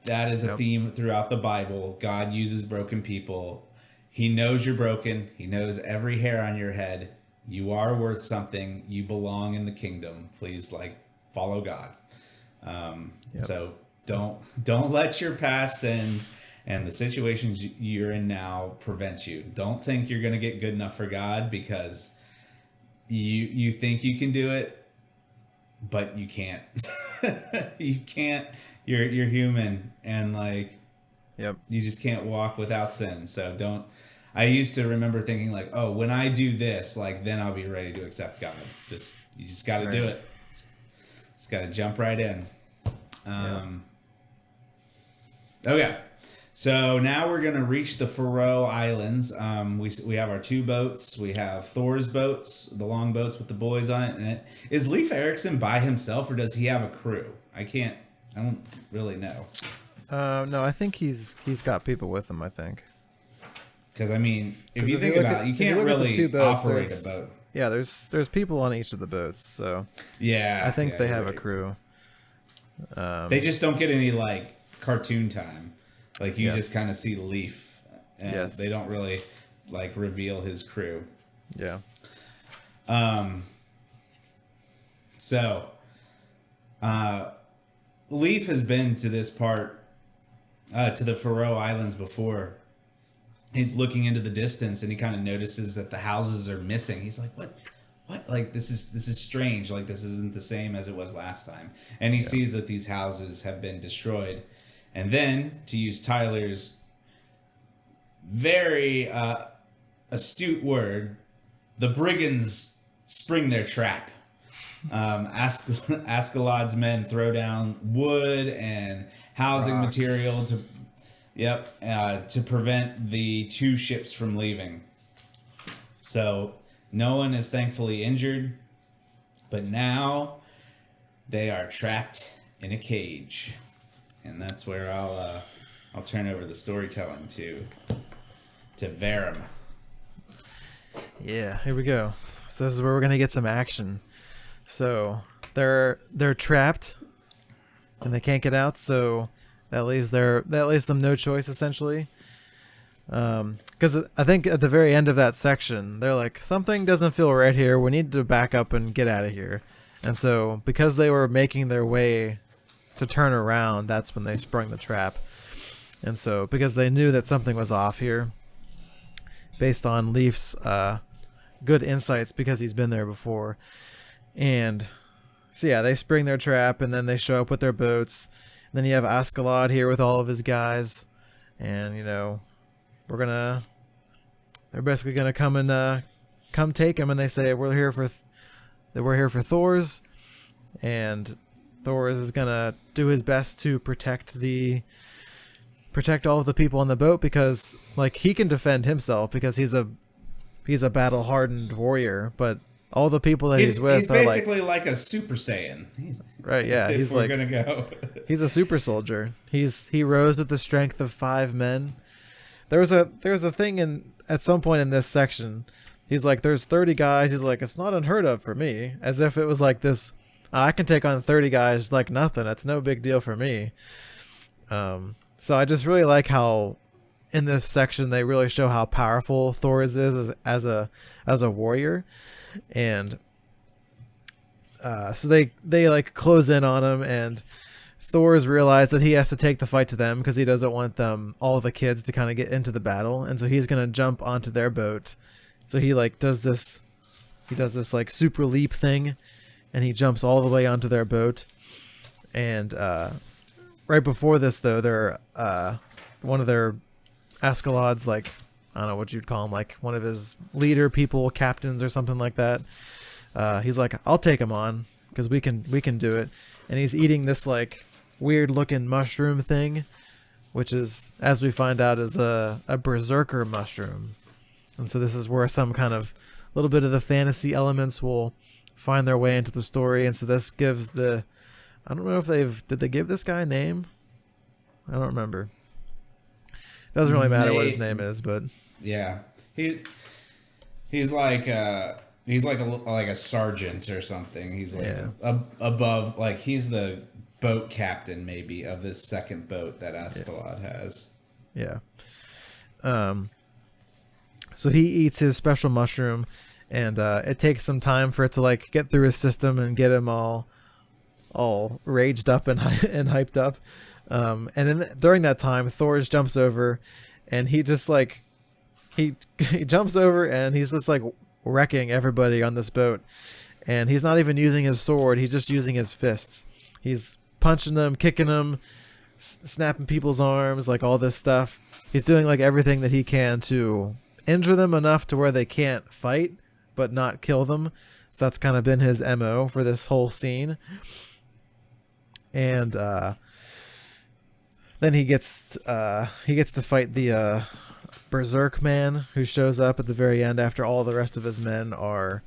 that is a theme throughout the Bible. God uses broken people. He knows you're broken. He knows every hair on your head. You are worth something. You belong in the kingdom. Please, follow God. So don't let your past sins and the situations you're in now prevent you. Don't think you're going to get good enough for God because you think you can do it, but you can't. You can't. You're human, and you just can't walk without sin. So don't. I used to remember thinking when I do this, then I'll be ready to accept God. You just got to do it. Just got to jump right in. Okay. So now we're going to reach the Faroe Islands. We have our two boats. We have Thor's boats, the long boats with the boys on it. And is Leif Erikson by himself, or does he have a crew? I don't really know. No, I think he's got people with him, I think. Because, if you think about it, you can't really operate a boat. Yeah, there's people on each of the boats, so yeah, I think they have a crew. They just don't get any cartoon time. You just kind of see Leif, and they don't really reveal his crew. Yeah. So, Leif has been to this part, to the Faroe Islands before. He's looking into the distance and he kind of notices that the houses are missing. He's like, what? This is strange. This isn't the same as it was last time. And he sees that these houses have been destroyed. And then, to use Tyler's very astute word, the brigands spring their trap. Askeladd's men throw down wood and housing material to prevent the two ships from leaving. So no one is thankfully injured, but now they are trapped in a cage. And that's where I'll turn over the storytelling to Varum. Yeah, here we go. So this is where we're gonna get some action. So they're trapped and they can't get out, so that leaves them no choice essentially. Because I think at the very end of that section, they're like, something doesn't feel right here. We need to back up and get out of here. And so because they were making their way to turn around, that's when they sprung the trap. And so because they knew that something was off here, based on Leif's good insights because he's been there before. And so yeah, they spring their trap and then they show up with their boats. And then you have Askeladd here with all of his guys, and they're basically gonna come take him, and they say we're here that we're here for Thor's, and Thor's is gonna do his best to protect all of the people on the boat, because like he can defend himself because he's a battle hardened warrior, but all the people that he's with are basically like a Super Saiyan. Right, yeah. If he's we're like gonna go. He's a super soldier. He rose with the strength of 5 men. There was a thing at some point in this section. He's like, there's 30 guys. He's like, it's not unheard of for me. As if it was like this, I can take on 30 guys like nothing. It's no big deal for me. So I just really like how in this section they really show how powerful Thor is as a warrior. And so they like close in on him, and Thor's realized that he has to take the fight to them because he doesn't want all the kids to kind of get into the battle, and so he's gonna jump onto their boat. So he like does this like super leap thing, and he jumps all the way onto their boat. And right before this, though, they're one of their Askeladd's, like, I don't know what you'd call him, like one of his leader people, captains or something like that. He's like, I'll take him on because we can do it. And he's eating this like weird looking mushroom thing, which is, as we find out, is a berserker mushroom. And so this is where some kind of little bit of the fantasy elements will find their way into the story. And so this gives I don't know if did they give this guy a name? I don't remember. Doesn't really matter what his name is, but yeah, he's like a sergeant or something. He's like above, like he's the boat captain maybe of this second boat that Askeladd has. Yeah. So he eats his special mushroom, and it takes some time for it to like get through his system and get him all raged up and hyped up. And during that time, Thor jumps over, and he just like he jumps over, and he's just like wrecking everybody on this boat. And he's not even using his sword; he's just using his fists. He's punching them, kicking them, snapping people's arms, like all this stuff. He's doing like everything that he can to injure them enough to where they can't fight, but not kill them. So that's kind of been his MO for this whole scene. And then he gets to fight the Berserk man, who shows up at the very end after all the rest of his men are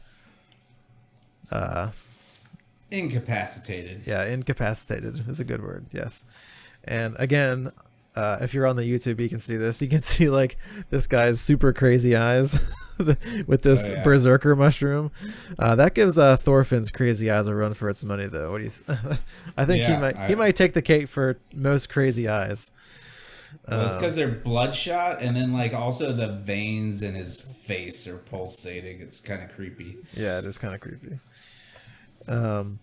incapacitated. Yeah, incapacitated is a good word. Yes. And again, if you're on the YouTube, you can see this. You can see like this guy's super crazy eyes with this berserker mushroom. That gives Thorfinn's crazy eyes a run for its money, though. What do you? I think he might take the cake for most crazy eyes. Well, it's because they're bloodshot, and then like also the veins in his face are pulsating. It's kind of creepy. Yeah, it is kind of creepy. And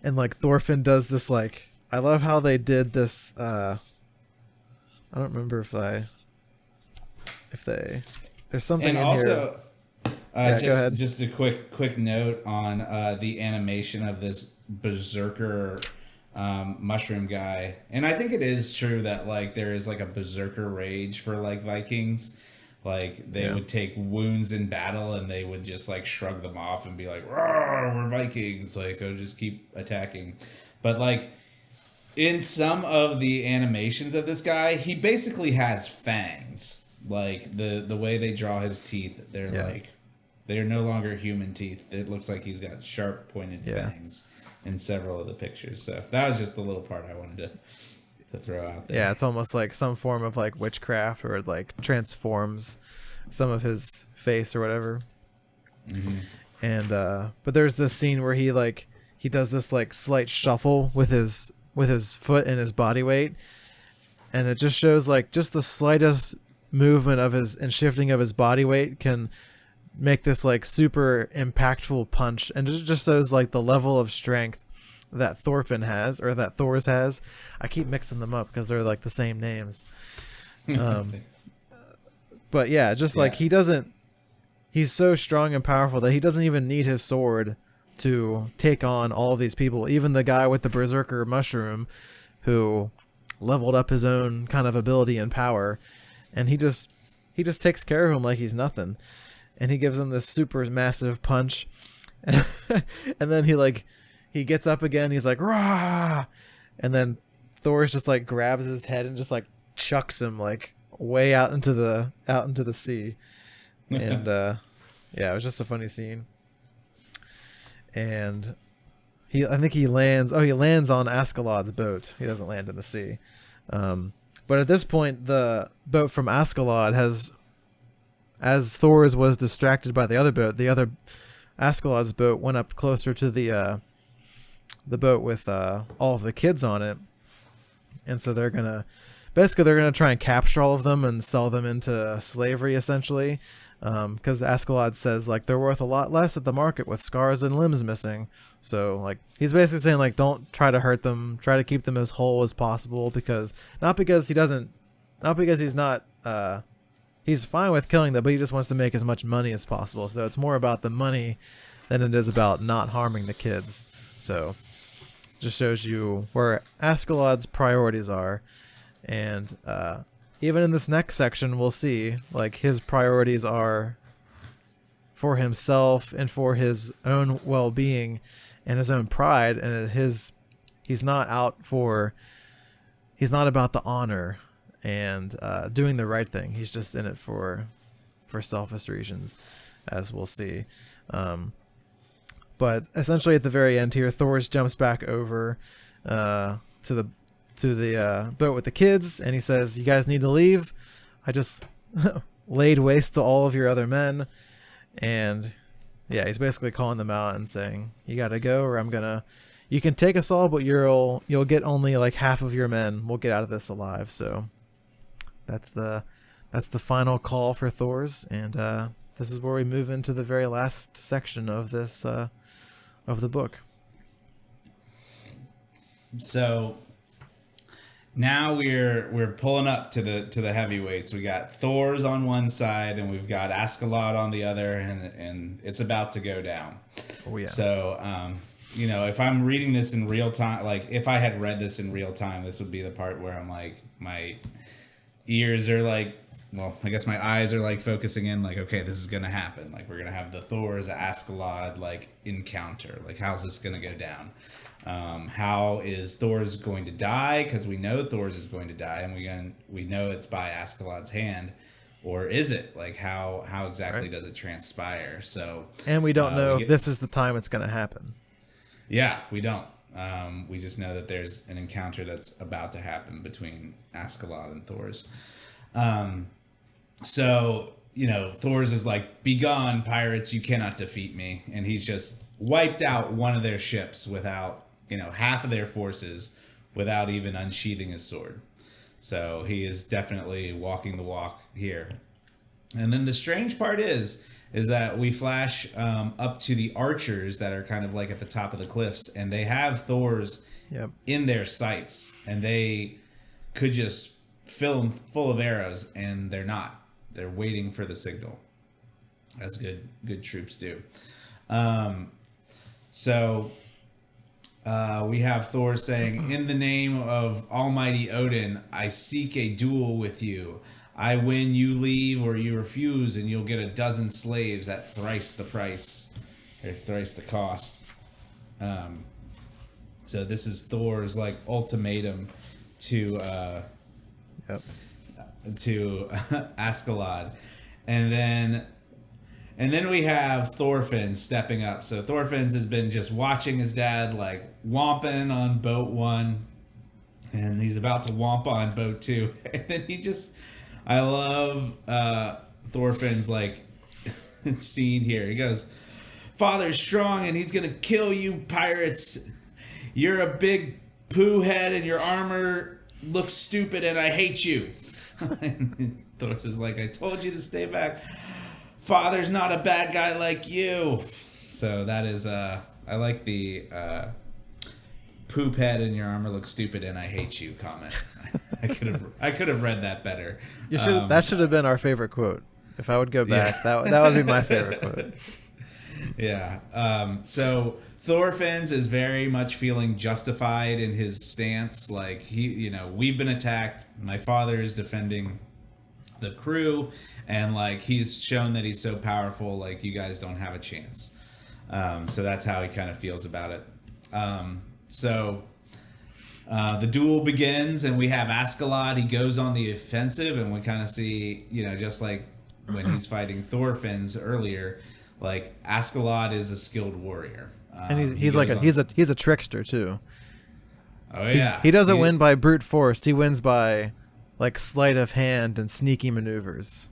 like Thorfinn does this like. I love how they did this. I don't remember if there's something and in also, here. Go ahead. Just a quick note on the animation of this berserker mushroom guy, and I think it is true that like there is like a berserker rage for like Vikings. Like they would take wounds in battle and they would just like shrug them off and be like, "Rawr, we're Vikings!" Like, oh, just keep attacking. But like. In some of the animations of this guy, he basically has fangs. Like the way they draw his teeth, they're no longer human teeth. It looks like he's got sharp pointed fangs in several of the pictures. So that was just the little part I wanted to throw out there. Yeah, it's almost like some form of like witchcraft, or like transforms some of his face or whatever. Mm-hmm. And but there's this scene where he does this like slight shuffle with his foot and his body weight, and it just shows like just the slightest movement of his and shifting of his body weight can make this like super impactful punch, and it just shows like the level of strength that Thorfinn has, or that Thor's has. I keep mixing them up because they're like the same names. But yeah, just like he's so strong and powerful that he doesn't even need his sword to take on all of these people. Even the guy with the berserker mushroom, who leveled up his own kind of ability and power, and he just takes care of him like he's nothing. And he gives him this super massive punch, And then he gets up again. He's like, rah, and then Thor's just like grabs his head and just like chucks him like way out into the sea. And yeah, it was just a funny scene. And I think he lands on Askeladd's boat. He doesn't land in the sea. But at this point, the boat from Askeladd as Thor's was distracted by the other boat, Askeladd's boat went up closer to the boat with all of the kids on it. And so they're gonna try and capture all of them and sell them into slavery, essentially, because Askeladd says like they're worth a lot less at the market with scars and limbs missing. So like he's basically saying like don't try to hurt them, try to keep them as whole as possible, not because he's not he's fine with killing them, but he just wants to make as much money as possible. So it's more about the money than it is about not harming the kids. So just shows you where Askeladd's priorities are. And even in this next section, we'll see like his priorities are for himself and for his own well-being and his own pride, and he's not about the honor and doing the right thing. He's just in it for selfish reasons, as we'll see. But essentially at the very end here, Thor jumps back over to the boat with the kids, and he says, "You guys need to leave. I just laid waste to all of your other men." And yeah, he's basically calling them out and saying, "You gotta go, or you can take us all, but you'll get only like half of your men. We'll get out of this alive." So that's the final call for Thor's, and this is where we move into the very last section of this of the book. So now we're pulling up to the heavyweights. We got Thor's on one side and we've got Askeladd on the other, and it's about to go down. Oh yeah. So if I'm reading this in real time, like if I had read this in real time, this would be the part where I'm like, my ears are like, well, I guess my eyes are like focusing in, like, okay, this is gonna happen. Like we're gonna have the Thor's Askeladd like encounter. Like how's this gonna go down? How is Thor's going to die? Because we know Thor's is going to die, and we know it's by Askeladd's hand, or is it? Like how exactly does it transpire? So and we don't know if this is the time it's going to happen. Yeah, we don't. We just know that there's an encounter that's about to happen between Askeladd and Thor's. So Thor's is like, "Begone, pirates! You cannot defeat me," and he's just wiped out one of their ships without, half of their forces, without even unsheathing his sword. So he is definitely walking the walk here. And then the strange part is that we flash up to the archers that are kind of like at the top of the cliffs, and they have Thor's in their sights, and they could just fill them full of arrows, and they're not. They're waiting for the signal, as good troops do. So we have Thor saying, "In the name of Almighty Odin, I seek a duel with you. I win, you leave, or you refuse, and you'll get a dozen slaves at thrice the price, or thrice the cost." So this is Thor's like ultimatum to Askeladd, and then we have Thorfinn stepping up. So Thorfinn has been just watching his dad like womping on boat 1, and he's about to womp on boat 2, and then I love Thorfinn's like scene here. He goes, "Father's strong and he's gonna kill you pirates. You're a big poo head and your armor looks stupid and I hate you." And Thor's is like, "I told you to stay back. Father's not a bad guy like you." So that is I like the poop head and your armor looks stupid and I hate you comment. I could have read that better. That should have been our favorite quote. If I would go back, that would be my favorite quote. Yeah. So Thorfinn's is very much feeling justified in his stance. Like we've been attacked. My father is defending the crew, and like he's shown that he's so powerful. Like you guys don't have a chance. So that's how he kind of feels about it. The duel begins, and we have Askeladd. He goes on the offensive, and we kind of see, just like when he's fighting Thorfinn's earlier, like Askeladd is a skilled warrior. And he's a trickster too. Oh yeah. He doesn't win by brute force. He wins by like sleight of hand and sneaky maneuvers.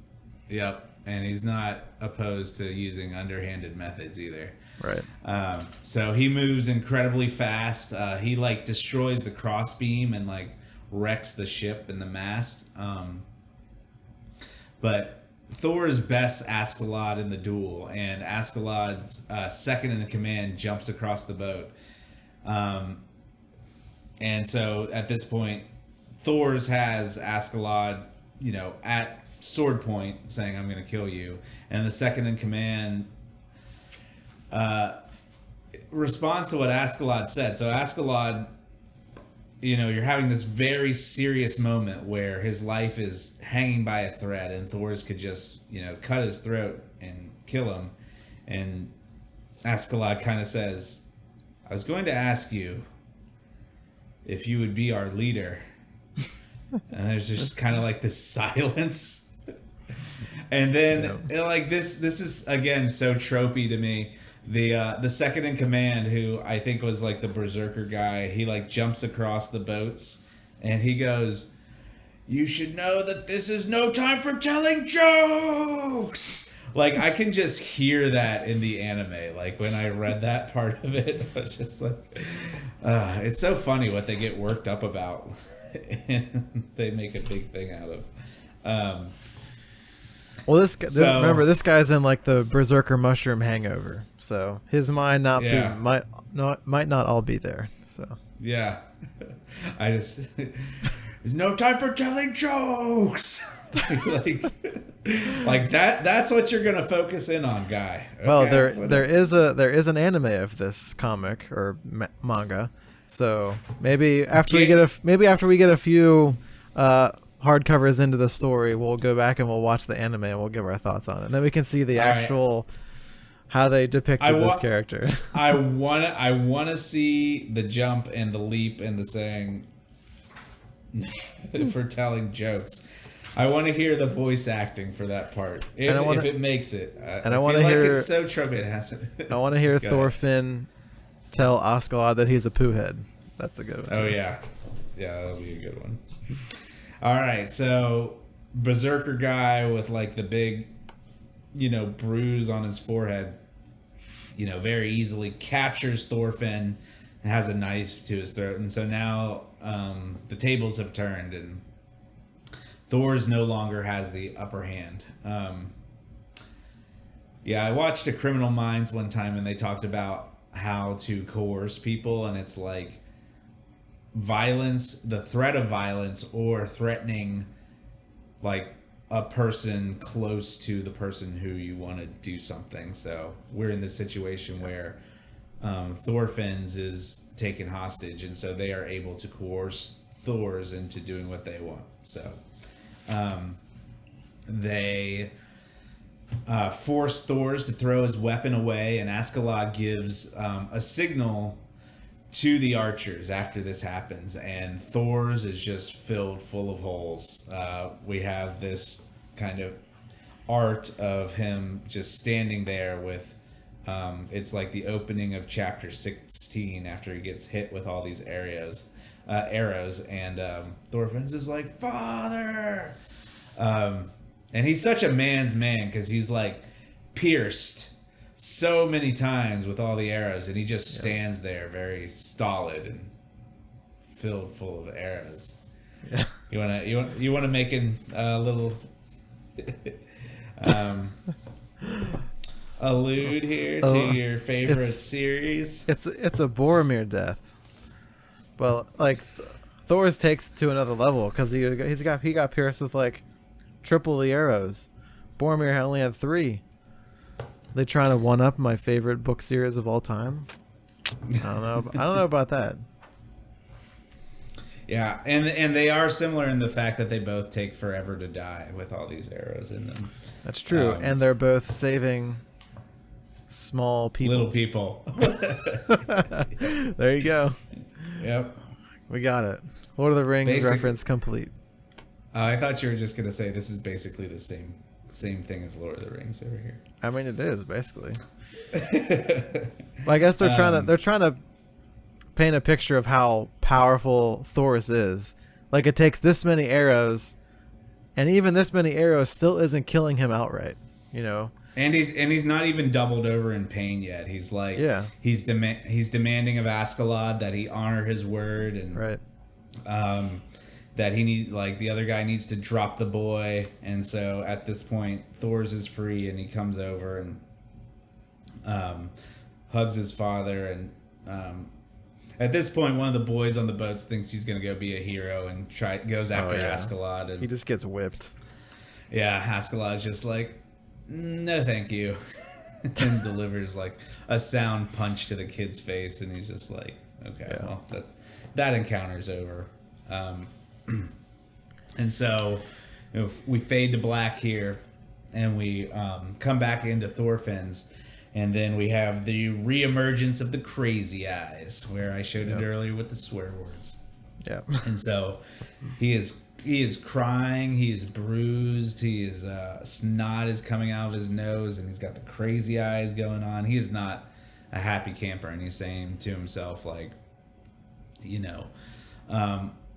Yep. And he's not opposed to using underhanded methods either. Right. So he moves incredibly fast. He like destroys the crossbeam and like wrecks the ship and the mast. But Thor's best Askeladd in the duel, and Askeladd's second in command jumps across the boat. And so at this point, Thor's has Askeladd, at sword point, saying, "I'm going to kill you." And the second in command responds to what Askeladd said. So Askeladd, you're having this very serious moment where his life is hanging by a thread, and Thor's could just, cut his throat and kill him. And Askeladd kind of says, "I was going to ask you if you would be our leader." And there's just kind of like this silence. And then like this is again so tropey to me. The second in command, who I think was like the berserker guy, he like jumps across the boats and he goes, "You should know that this is no time for telling jokes." Like I can just hear that in the anime. Like when I read that part of it, I was just like, it's so funny what they get worked up about. And they make a big thing out of. Well, remember, this guy's in like the berserker mushroom hangover, so his mind might not all be there. So yeah, there's no time for telling jokes. like that's what you're gonna focus in on, guy. Okay, well, there is an anime of this comic or manga. So maybe after we get a few hardcovers into the story, we'll go back and we'll watch the anime and we'll give our thoughts on it. And then we can see the actual how they depicted this character. I wanna see the jump and the leap and the saying for telling jokes. I want to hear the voice acting for that part if it makes it. And I want to hear it's so tropey it has to. I want to hear Thorfinn tell Askeladd that he's a poo head. That's a good one. Oh yeah, that'll be a good one. All right, so berserker guy with like the big, bruise on his forehead, very easily captures Thorfinn and has a knife to his throat, and so now the tables have turned and Thor's no longer has the upper hand. I watched a Criminal Minds one time and they talked about how to coerce people, and it's like violence, the threat of violence, or threatening like a person close to the person who you want to do something. So we're in this situation where Thorfinn's is taken hostage, and so they are able to coerce Thor's into doing what they want. So they force Thor's to throw his weapon away, and Askeladd gives a signal to the archers after this happens, and Thor's is just filled full of holes. We have this kind of art of him just standing there with it's like the opening of chapter 16 after he gets hit with all these arrows, and Thorfinn's is like, "Father!" And he's such a man's man because he's like pierced so many times with all the arrows, and he just stands there very stolid and filled full of arrows. Yeah. You wanna make a little allude here to your favorite series? It's a Boromir death. Well, like Thor's takes it to another level because he got pierced with like triple the arrows. Boromir only had 3. They trying to one up my favorite book series of all time. I don't know about that. Yeah, and they are similar in the fact that they both take forever to die with all these arrows in them. That's true, and they're both saving Small people. Little people. There you go. Yep. We got it. Lord of the Rings reference complete. I thought you were just gonna say this is basically the same thing as Lord of the Rings over here. I mean, it is basically. Well, I guess they're trying to paint a picture of how powerful Thor's is. Like, it takes this many arrows, and even this many arrows still isn't killing him outright. You know. And he's not even doubled over in pain yet. He's like, he's demanding of Askeladd that he honor his word, and right. That the other guy needs to drop the boy, and so at this point Thor's is free, and he comes over and hugs his father, and at this point one of the boys on the boats thinks he's gonna go be a hero and goes after Askeladd, and he just gets whipped. Yeah, Askeladd's just like, no thank you, and delivers like a sound punch to the kid's face, and he's just like, okay, well, that encounter's over. And so, we fade to black here, and we come back into Thorfinn's, and then we have the reemergence of the crazy eyes, where I showed it earlier with the swear words. Yeah. And so he is crying, he is bruised, snot is coming out of his nose, and he's got the crazy eyes going on. He is not a happy camper, and he's saying to himself, like,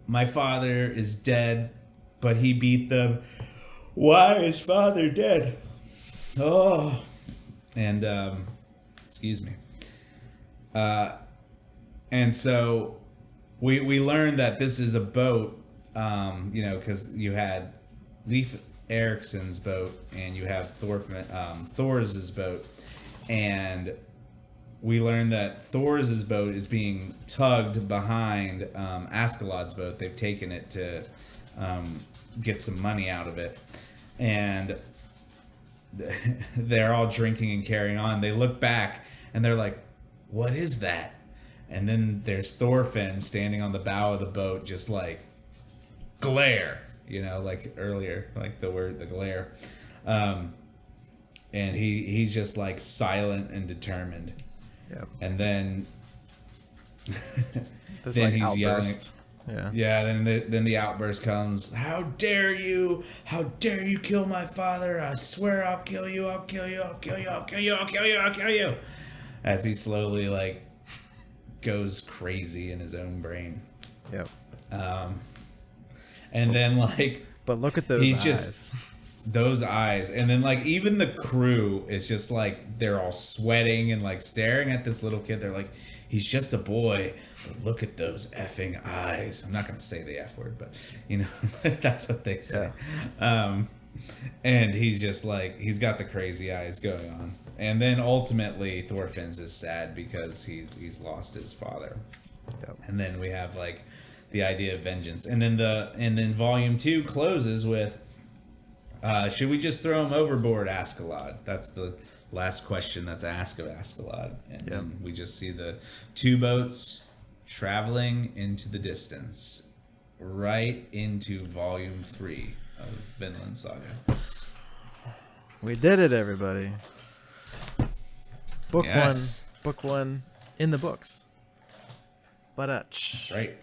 my father is dead, but he beat them. Why is father dead? Oh. And, excuse me. And so we learned that this is a boat, because you had Leif Erikson's boat and you have Thor's boat. And we learned that Thor's boat is being tugged behind Askeladd's boat. They've taken it to get some money out of it. And they're all drinking and carrying on. They look back and they're like, what is that? And then there's Thorfinn standing on the bow of the boat, just like, glare, like earlier, like the glare. And he's just like silent and determined. Yep. And then then he's outburst. yelling. Yeah. Then the outburst comes. How dare you? How dare you kill my father? I swear I'll kill you. I'll kill you. I'll kill you. I'll kill you. I'll kill you. I'll kill you. As he slowly like goes crazy in his own brain. Yep. And then like, but look at those eyes. Just those eyes, and then like even the crew is just like, they're all sweating and like staring at this little kid. They're like, he's just a boy, but look at those effing eyes. I'm not gonna say the F word, but that's what they say. Yeah. And he's just like, he's got the crazy eyes going on. And then ultimately Thorfinn's is sad because he's lost his father. Yep. And then we have like the idea of vengeance, and then volume 2 closes with, should we just throw him overboard, Askeladd? That's the last question that's asked of Askeladd. And then we just see the 2 boats traveling into the distance, right into volume 3 of Vinland Saga. We did it, everybody. Book one in the books. But that's right.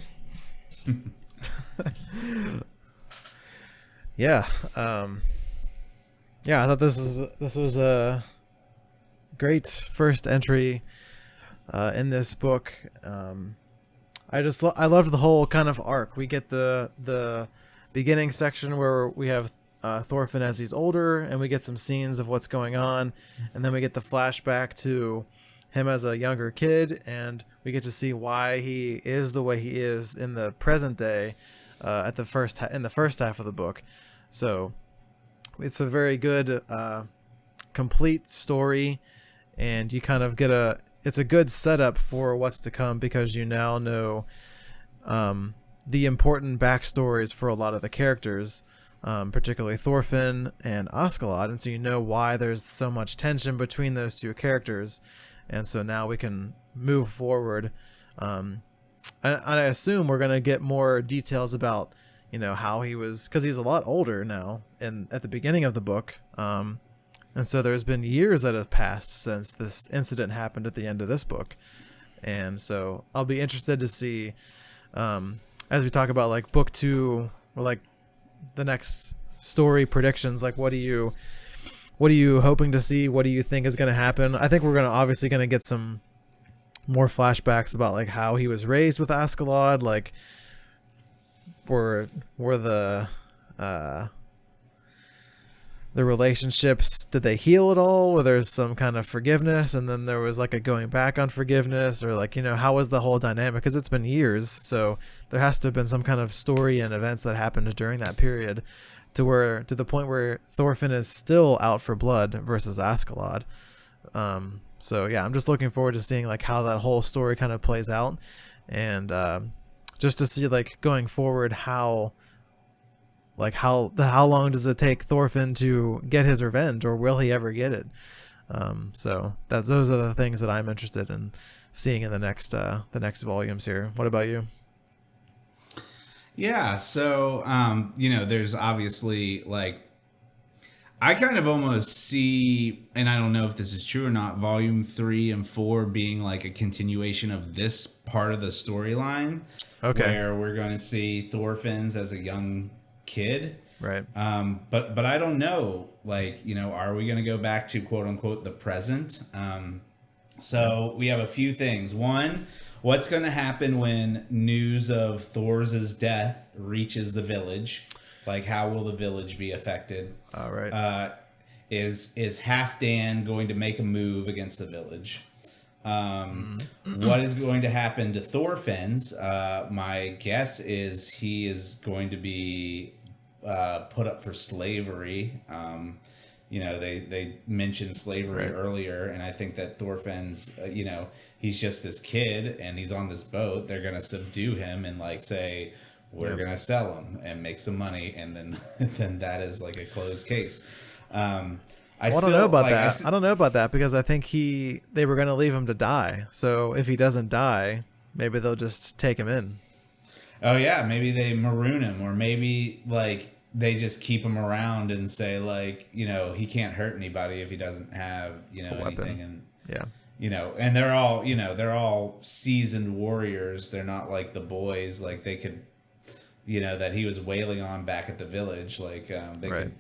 Yeah. I thought this was a great first entry in this book. I loved the whole kind of arc. We get the beginning section where we have Thorfinn as he's older, and we get some scenes of what's going on, and then we get the flashback to him as a younger kid, and we get to see why he is the way he is in the present day in the first half of the book. So it's a very good complete story, and you kind of get it's a good setup for what's to come, because you now know the important backstories for a lot of the characters, particularly Thorfinn and Askeladd, and so you know why there's so much tension between those 2 characters, and so now we can move forward. I assume we're going to get more details about, how he was, because he's a lot older now, and at the beginning of the book, And so there's been years that have passed since this incident happened at the end of this book. And so I'll be interested to see, as we talk about like book 2 or like the next story predictions, like what are you hoping to see? What do you think is going to happen? I think we're obviously going to get some more flashbacks about like how he was raised with Askeladd, like were the relationships, did they heal at all? Where there's some kind of forgiveness, and then there was like a going back on forgiveness, or like, how was the whole dynamic? Because it's been years, so there has to have been some kind of story and events that happened during that period to the point where Thorfinn is still out for blood versus Askeladd. So yeah, I'm just looking forward to seeing like how that whole story kind of plays out, and just to see like going forward how long does it take Thorfinn to get his revenge, or will he ever get it? So those are the things that I'm interested in seeing in the next volumes here. What about you? Yeah, so there's obviously like, I kind of almost see, and I don't know if this is true or not, volume 3 and 4 being like a continuation of this part of the storyline. Okay. Where we're going to see Thorfinn's as a young kid. Right. But I don't know, like, are we going to go back to quote unquote the present? So we have a few things. One, what's going to happen when news of Thor's death reaches the village? Like, how will the village be affected? All right. Is Halfdan going to make a move against the village? What is going to happen to Thorfinn's? My guess is he is going to be put up for slavery. They mentioned slavery earlier, and I think that Thorfinn's, he's just this kid, and he's on this boat. They're gonna subdue him and like say, we're gonna sell him and make some money, and then that is like a closed case. I don't know about that. I don't know about that, because I think they were going to leave him to die. So if he doesn't die, maybe they'll just take him in. Oh yeah, maybe they maroon him, or maybe like they just keep him around and say like, he can't hurt anybody if he doesn't have, anything. And and they're all seasoned warriors. They're not like the boys, like they could, that he was wailing on back at the village. Like they could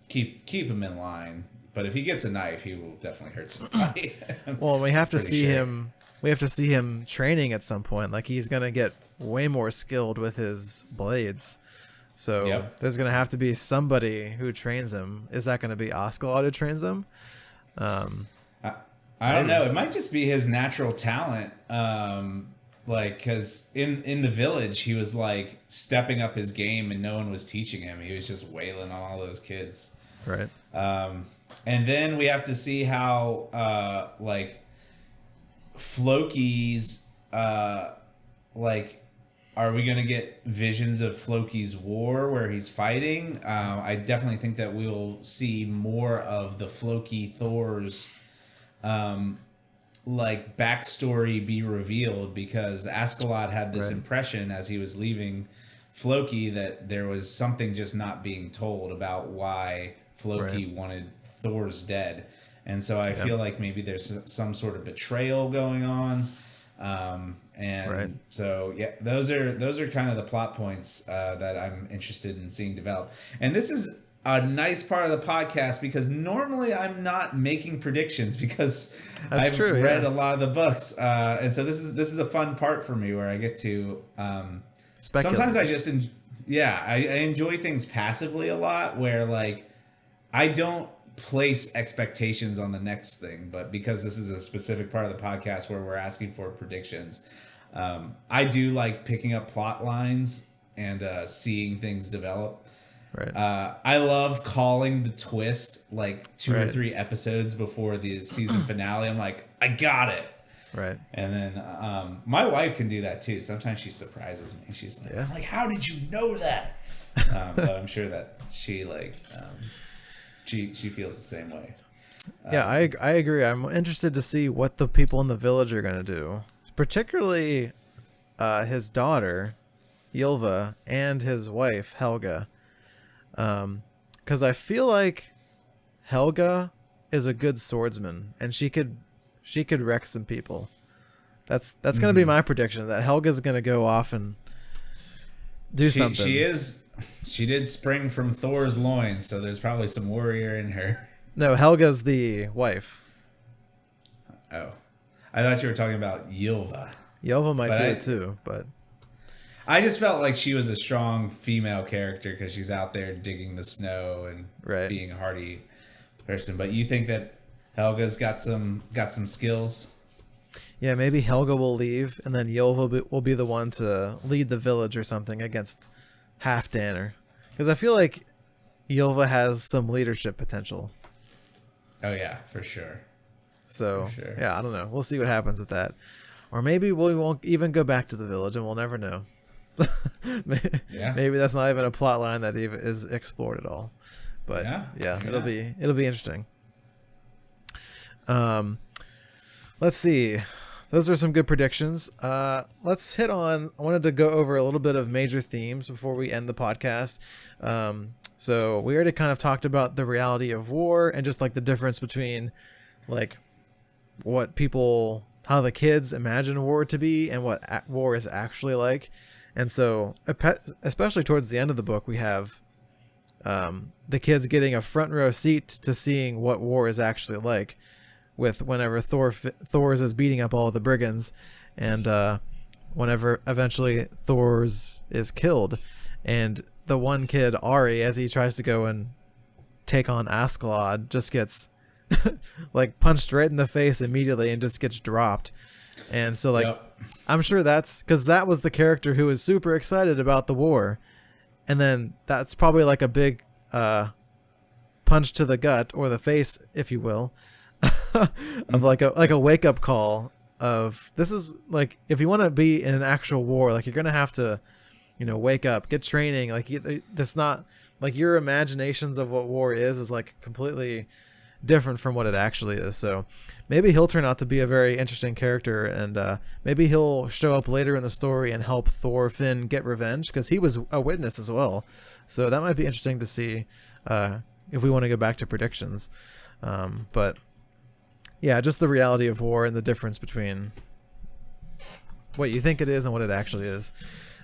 keep him in line. But if he gets a knife, he will definitely hurt somebody. Well, we have to see him. We have to see him training at some point. Like he's gonna get way more skilled with his blades. So there's gonna have to be somebody who trains him. Is that gonna be Askeladd who trains him? I don't know. It might just be his natural talent. Like, because in the village, he was like stepping up his game, and no one was teaching him. He was just wailing on all those kids. Right. And then we have to see how like Floki's like, are we gonna get visions of Floki's war where he's fighting? I definitely think that we'll see more of the Floki Thor's like backstory be revealed, because Askeladd had this impression as he was leaving Floki that there was something just not being told about why Floki wanted Thor's dead. And so I feel like maybe there's some sort of betrayal going on. So those are kind of the plot points that I'm interested in seeing develop. And this is a nice part of the podcast, because normally I'm not making predictions, because I've read a lot of the books, and so this is a fun part for me where I get to speculate. Sometimes I just I enjoy things passively a lot, where like I don't place expectations on the next thing, but because this is a specific part of the podcast where we're asking for predictions, I do like picking up plot lines and seeing things develop. Right. I love calling the twist like 2 or 3 episodes before the season finale. I'm like, I got it. Right. And then my wife can do that too. Sometimes she surprises me. She's like, I'm like, how did you know that? But I'm sure that she like she feels the same way. I agree. I'm interested to see what the people in the village are going to do, particularly his daughter Ylva and his wife Helga. Because I feel like Helga is a good swordsman, and she could wreck some people. That's gonna be my prediction, that Helga's gonna go off and do something. She did spring from Thor's loins, so there's probably some warrior in her. No, Helga's the wife. Oh, I thought you were talking about Ylva. Ylva might do it too, but I just felt like she was a strong female character because she's out there digging the snow and being a hardy person. But you think that Helga's got some skills? Yeah, maybe Helga will leave, and then Ylva will be the one to lead the village or something against Halfdanr. Because I feel like Ylva has some leadership potential. Oh yeah, for sure. So yeah, I don't know. We'll see what happens with that. Or maybe we won't even go back to the village, and we'll never know. Maybe that's not even a plot line that even is explored at all. But it'll be interesting. Let's see. Those are some good predictions. Let's hit on. I wanted to go over a little bit of major themes before we end the podcast. So we already kind of talked about the reality of war and just like the difference between like how the kids imagine war to be and what war is actually like. And so especially towards the end of the book, we have the kids getting a front row seat to seeing what war is actually like, with whenever Thor's is beating up all the brigands, and whenever eventually Thor's is killed, and the one kid, Ari, as he tries to go and take on Askeladd, just gets like punched right in the face immediately and just gets dropped. And so like I'm sure that's because that was the character who was super excited about the war, and then that's probably like a big punch to the gut or the face, if you will, of like a wake up call of this is like, if you want to be in an actual war, like you're gonna have to, wake up, get training. Like that's not like your imaginations of what war is like completely different from what it actually is. So maybe he'll turn out to be a very interesting character, and maybe he'll show up later in the story and help Thorfinn get revenge, because he was a witness as well. So that might be interesting to see if we want to go back to predictions. But yeah, just the reality of war and the difference between what you think it is and what it actually is.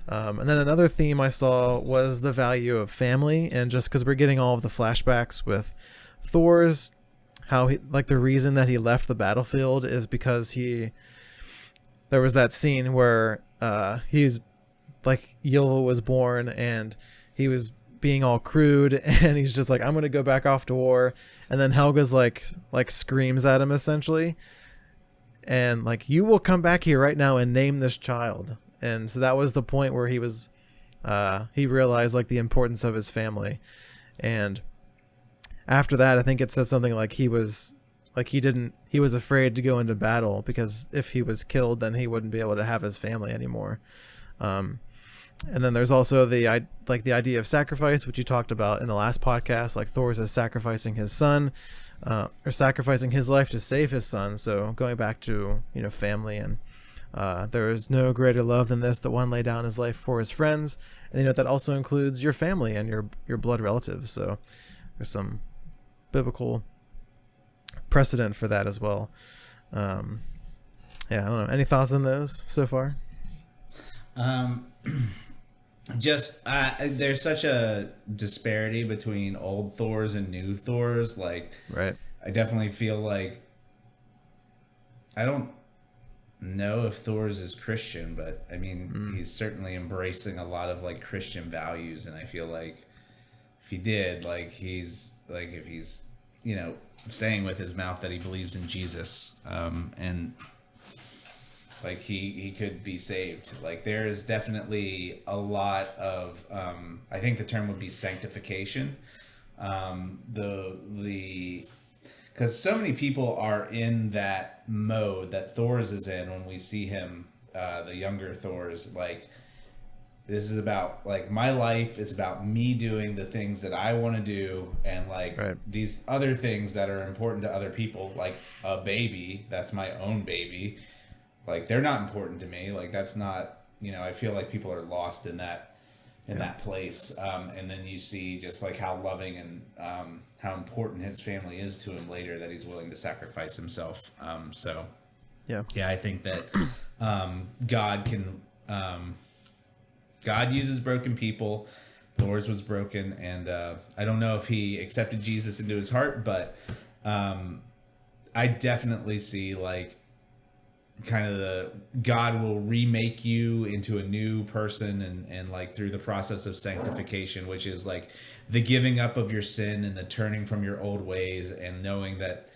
And then another theme I saw was the value of family, and just because we're getting all of the flashbacks with Thor's, how he, like the reason that he left the battlefield is because there was that scene where he's like, Ylva was born and he was being all crude, and he's just like, I'm gonna go back off to war, and then Helga's like screams at him essentially, and like, you will come back here right now and name this child. And so that was the point where he was he realized like the importance of his family. And after that, I think it said something like he was afraid to go into battle, because if he was killed, then he wouldn't be able to have his family anymore. And then there's also the idea of sacrifice, which you talked about in the last podcast. Like Thor's is sacrificing his son, or sacrificing his life to save his son. So going back to family, and there is no greater love than this, that one lay down his life for his friends. And that also includes your family and your blood relatives. So there's some biblical precedent for that as well. I don't know. Any thoughts on those so far? Just there's such a disparity between old Thors and new Thors. Like, right. I definitely feel like, I don't know if Thors is Christian, but I mean, he's certainly embracing a lot of like Christian values, and I feel like if he did, like he's like, if he's saying with his mouth that he believes in Jesus, and like he could be saved. Like there is definitely a lot of I think the term would be sanctification. Because so many people are in that mode that Thor's is in when we see him, the younger Thor's. Like, this is about, like, my life is about me doing the things that I want to do, and like these other things that are important to other people, like a baby, that's my own baby. Like, they're not important to me. Like, that's not, I feel like people are lost in that in that place. And then you see just like how loving and how important his family is to him later, that he's willing to sacrifice himself. So yeah, I think that God can God uses broken people. Thor's was broken, and I don't know if he accepted Jesus into his heart, but I definitely see like kind of the God will remake you into a new person, and like through the process of sanctification, which is like the giving up of your sin and the turning from your old ways and knowing that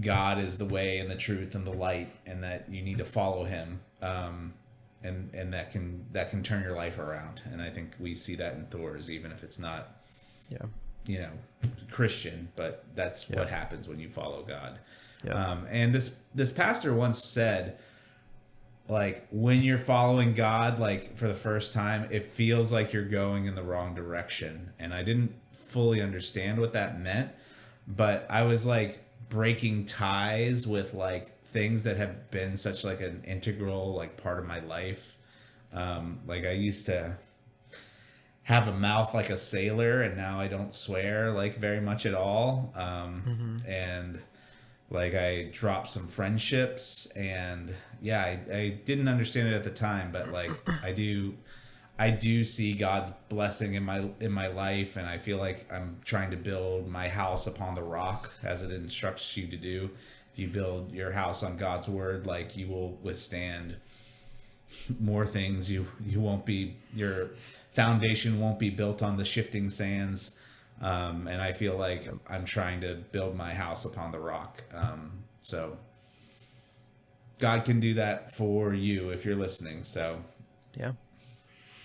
God is the way and the truth and the light, and that you need to follow him. And that can turn your life around. And I think we see that in Thor's, even if it's not Christian, but that's what happens when you follow God. And this pastor once said, like, when you're following God, like for the first time, it feels like you're going in the wrong direction. And I didn't fully understand what that meant, but I was like breaking ties with like things that have been such like an integral like part of my life. Like I used to have a mouth like a sailor, and now I don't swear like very much at all. And like I dropped some friendships, and I didn't understand it at the time, but like I do see God's blessing in my life, and I feel like I'm trying to build my house upon the rock as it instructs you to do. If you build your house on God's word, like you will withstand more things. You won't be, your foundation won't be built on the shifting sands. And I feel like I'm trying to build my house upon the rock. So God can do that for you if you're listening. So yeah,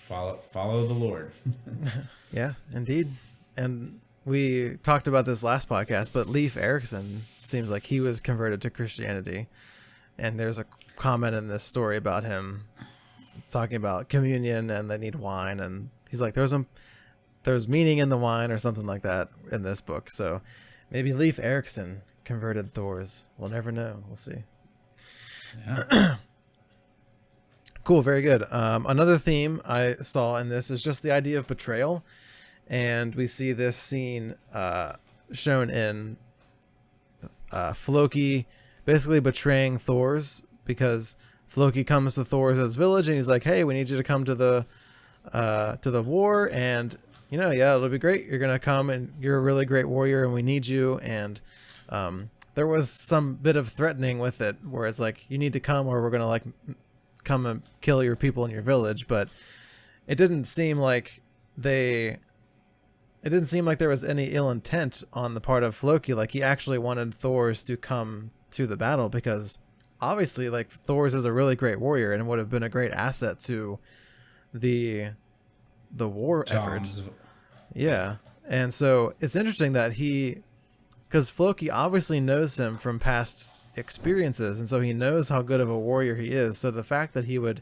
follow the Lord. Yeah, indeed. And we talked about this last podcast, but Leif Erikson seems like he was converted to Christianity. And there's a comment in this story about him talking about communion and they need wine. And he's like, there's meaning in the wine or something like that in this book. So maybe Leif Erikson converted Thor's. We'll never know. We'll see. Yeah. Cool. Very good. Another theme I saw in this is just the idea of betrayal. And we see this scene shown in Floki basically betraying Thor's, because Floki comes to Thor's village and he's like, hey, we need you to come to the war, and it'll be great. You're gonna come and you're a really great warrior and we need you. And there was some bit of threatening with it, where it's like, you need to come or we're gonna like come and kill your people in your village. But it didn't seem like there was any ill intent on the part of Floki. Like he actually wanted Thor's to come to the battle, because obviously like Thor's is a really great warrior and would have been a great asset to the war effort. Yeah. And so it's interesting that because Floki obviously knows him from past experiences, and so he knows how good of a warrior he is. So the fact that he would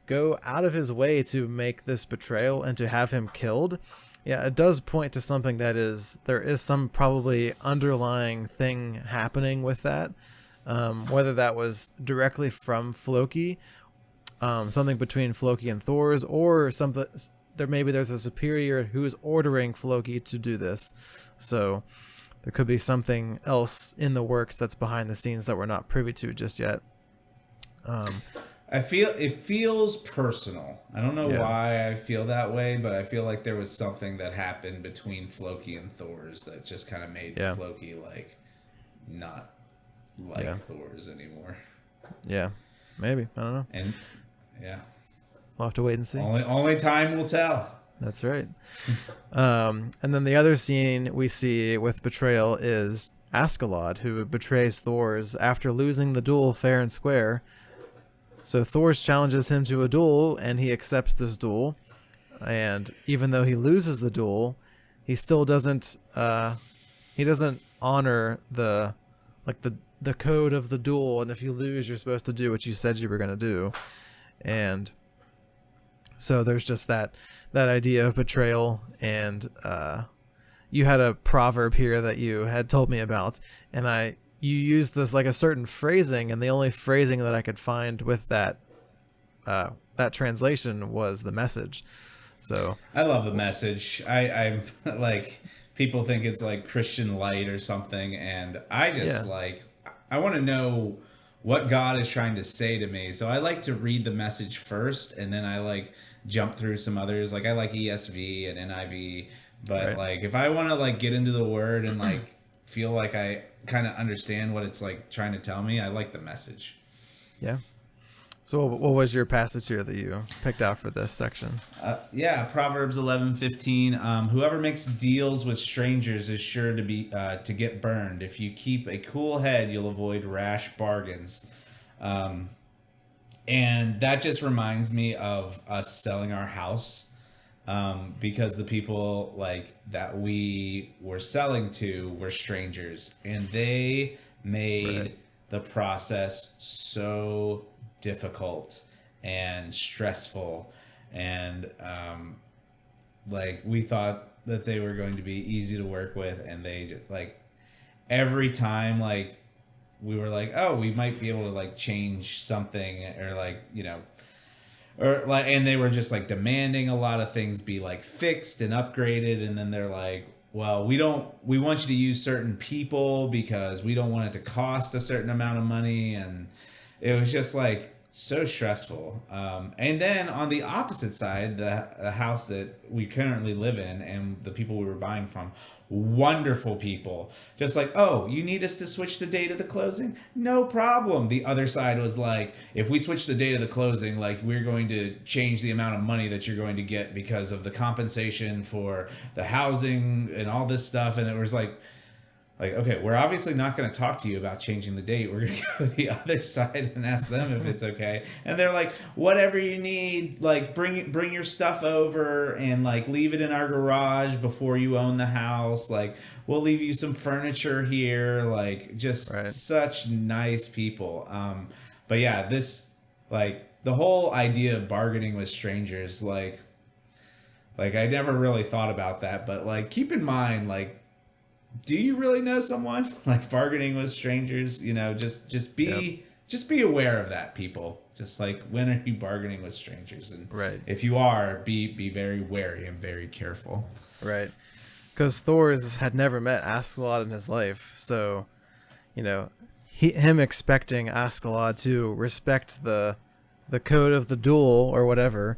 go out of his way to make this betrayal and to have him killed, it does point to something there is some probably underlying thing happening with that. Whether that was directly from Floki, something between Floki and Thor's, or something there's a superior who's ordering Floki to do this. So there could be something else in the works that's behind the scenes that we're not privy to just yet. I feel it feels personal. I don't know why I feel that way, but I feel like there was something that happened between Floki and Thor's that just kind of made Floki like not like Thor's anymore. Yeah, maybe. I don't know. And we'll have to wait and see. Only time will tell. That's right. And then the other scene we see with betrayal is Askeladd, who betrays Thor's after losing the duel fair and square. So Thor's challenges him to a duel, and he accepts this duel. And even though he loses the duel, he still doesn't honor the code of the duel. And if you lose, you're supposed to do what you said you were going to do. And so there's just that idea of betrayal. And you had a proverb here that you had told me about, and you used this like a certain phrasing, and the only phrasing that I could find with that translation was the message. So I love the message. I'm like, people think it's like Christian light or something, and I just yeah, like, I want to know what God is trying to say to me. So I like to read the message first, and then I like jump through some others. Like I like ESV and NIV, but right, like if I want to like get into the Word and like feel like I kind of understand what it's like trying to tell me, I like the message. yeah. So what was your passage here that you picked out for this section? Yeah, Proverbs 11:15. Whoever makes deals with strangers is sure to get burned. If you keep a cool head, you'll avoid rash bargains. Um, and that just reminds me of us selling our house, because the people like that we were selling to were strangers, and they Right, made the process so difficult and stressful, and like we thought that they were going to be easy to work with, and they just like every time like we were like, oh, we might be able to like change something, or like, or like, and they were just like demanding a lot of things be like fixed and upgraded, and then they're like, well, we want you to use certain people because we don't want it to cost a certain amount of money, and it was just like so stressful. And then on the opposite side, the house that we currently live in and the people we were buying from, wonderful people. Just like, oh, you need us to switch the date of the closing? No problem. The other side was like, if we switch the date of the closing, like we're going to change the amount of money that you're going to get because of the compensation for the housing and all this stuff. And it was like, okay, we're obviously not going to talk to you about changing the date. We're going to go to the other side and ask them if it's okay. And they're like, whatever you need, like bring your stuff over and like leave it in our garage before you own the house. Like we'll leave you some furniture here. Like just right. such nice people. But yeah, this like the whole idea of bargaining with strangers, like I never really thought about that, but like keep in mind, like, do you really know someone? Like bargaining with strangers, just Yep. be aware of that, people. Just like, when are you bargaining with strangers? And Right. if you are, be very wary and very careful. Right. Because Thor's had never met Askeladd in his life, so him expecting Askeladd to respect the code of the duel or whatever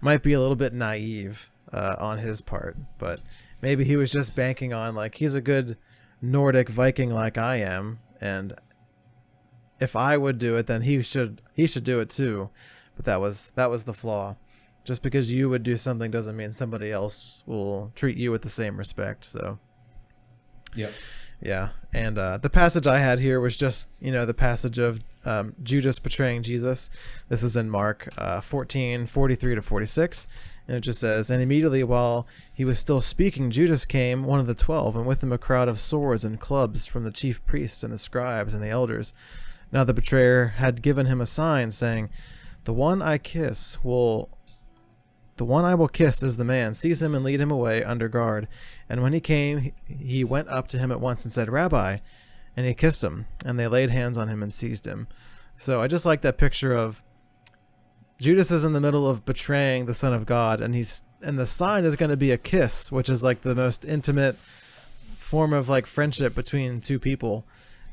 might be a little bit naive on his part, but maybe he was just banking on like he's a good Nordic Viking like I am, and if I would do it, then he should do it too. But that was the flaw. Just because you would do something doesn't mean somebody else will treat you with the same respect. So Yep. yeah, and the passage I had here was just the passage of Judas betraying Jesus. This is in Mark 14:43-46, and it just says, "And immediately while he was still speaking, Judas came, one of the 12, and with him a crowd of swords and clubs from the chief priests and the scribes and the elders. Now the betrayer had given him a sign, saying, 'The one I will kiss is the man. Seize him and lead him away under guard.' And when he came, he went up to him at once and said, 'Rabbi,' and he kissed him, and they laid hands on him and seized him." So I just like that picture of Judas is in the middle of betraying the Son of God, and the sign is going to be a kiss, which is like the most intimate form of like friendship between two people.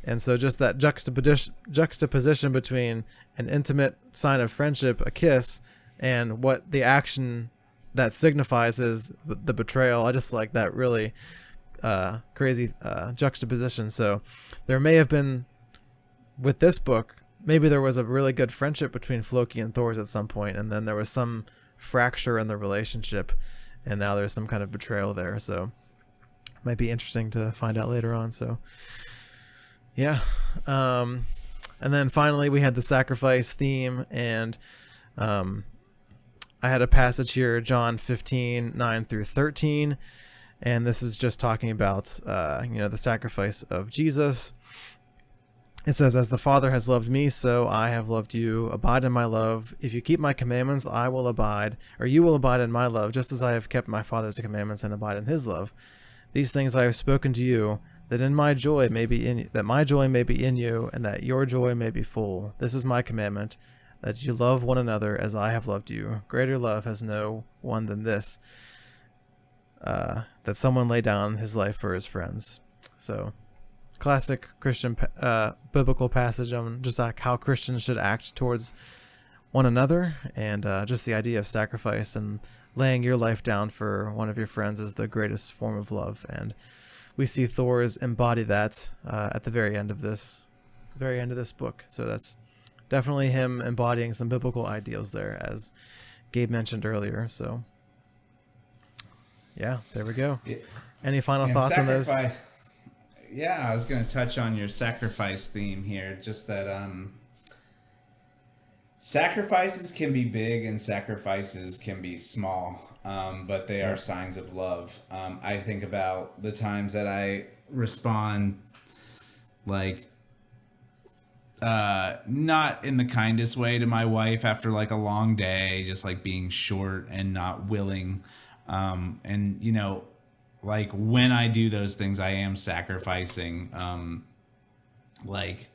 And so just that juxtaposition between an intimate sign of friendship, a kiss, and what the action that signifies is the betrayal. I just like that really crazy juxtaposition. So there may have been, with this book, maybe there was a really good friendship between Floki and Thor's at some point, and then there was some fracture in the relationship, and now there's some kind of betrayal there. So it might be interesting to find out later on. So yeah. And then finally we had the sacrifice theme, and I had a passage here, John 15:9-13, and this is just talking about the sacrifice of Jesus. It says, "As the Father has loved me, so I have loved you. Abide in my love. If you keep my commandments, I will abide, or you will abide in my love, just as I have kept my Father's commandments and abide in his love. These things I have spoken to you, that my joy may be in you, and that your joy may be full. This is my commandment, that you love one another as I have loved you. Greater love has no one than this, that someone lay down his life for his friends. So, classic Christian biblical passage on just like how Christians should act towards one another, and just the idea of sacrifice and laying your life down for one of your friends is the greatest form of love. And we see Thor's embody that at the very end of this book. So that's definitely him embodying some biblical ideals there, as Gabe mentioned earlier. So yeah, there we go. Any final thoughts on those? Yeah, I was going to touch on your sacrifice theme here. Just that sacrifices can be big and sacrifices can be small, but they are signs of love. I think about the times that I respond like not in the kindest way to my wife after like a long day, just like being short and not willing. And you know, like when I do those things, I am sacrificing like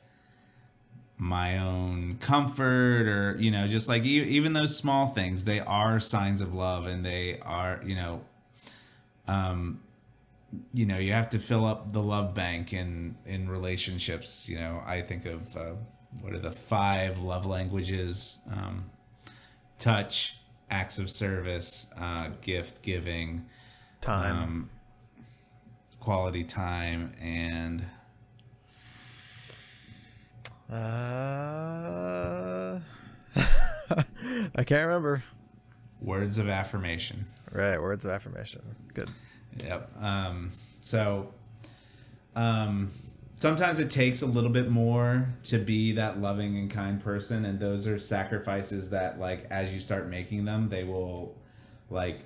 my own comfort, or you know, just like even those small things, they are signs of love, and they are, you know, you have to fill up the love bank in relationships. You know, I think of what are the 5 love languages: touch, acts of service, gift giving, time, quality time, and I can't remember. words of affirmation. Right, words of affirmation. Good. Yep. Sometimes it takes a little bit more to be that loving and kind person, and those are sacrifices that, like, as you start making them, they will, like,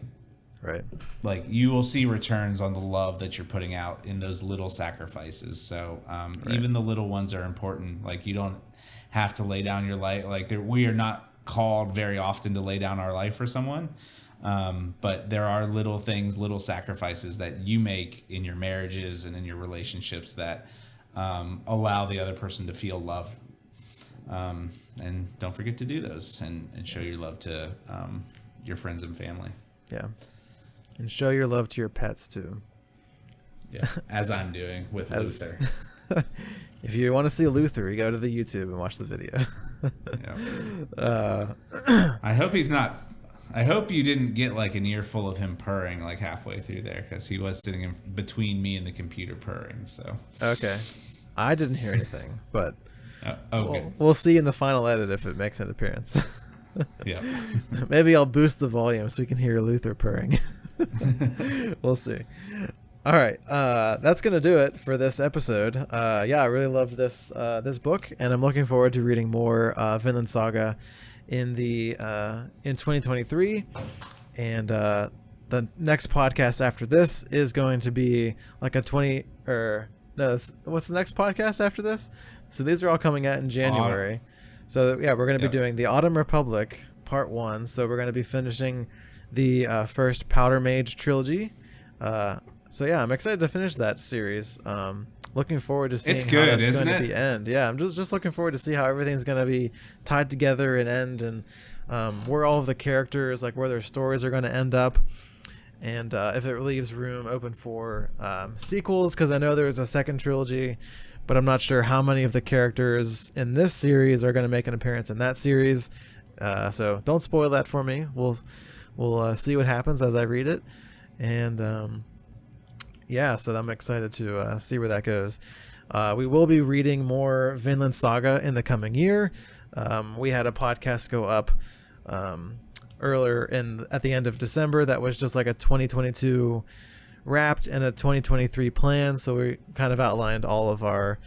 right, like you will see returns on the love that you're putting out in those little sacrifices. So right. Even the little ones are important. Like, you don't have to lay down your life. Like, we are not called very often to lay down our life for someone. But there are little things, little sacrifices that you make in your marriages and in your relationships that allow the other person to feel love. And don't forget to do those and show your love to your friends and family. Yeah. And show your love to your pets too. Yeah, as I'm doing with Luther. If you want to see Luther, you go to the YouTube and watch the video. Yeah. I hope he's not. I hope you didn't get like an earful of him purring like halfway through there, because he was sitting in between me and the computer purring. So okay, I didn't hear anything, but we'll see in the final edit if it makes an appearance. Yeah. Maybe I'll boost the volume so we can hear Luther purring. We'll see. All right, that's gonna do it for this episode. Yeah, I really loved this book, and I'm looking forward to reading more Vinland Saga in 2023. And the next podcast after this is going to be like what's the next podcast after this? So these are all coming out in January. So yeah, we're going to be doing the Autumn Republic Part 1. So we're going to be finishing the first Powder Mage trilogy. So yeah, I'm excited to finish that series. Looking forward to seeing how that's going to be end. Yeah, I'm just looking forward to see how everything's going to be tied together and end, and where all of the characters, like where their stories are going to end up, and if it leaves room open for sequels, because I know there's a second trilogy, but I'm not sure how many of the characters in this series are going to make an appearance in that series. So don't spoil that for me. We'll see what happens as I read it, and yeah, so I'm excited to see where that goes. We will be reading more Vinland Saga in the coming year. We had a podcast go up earlier at the end of December that was just like a 2022 wrapped and a 2023 plan. So we kind of outlined all of our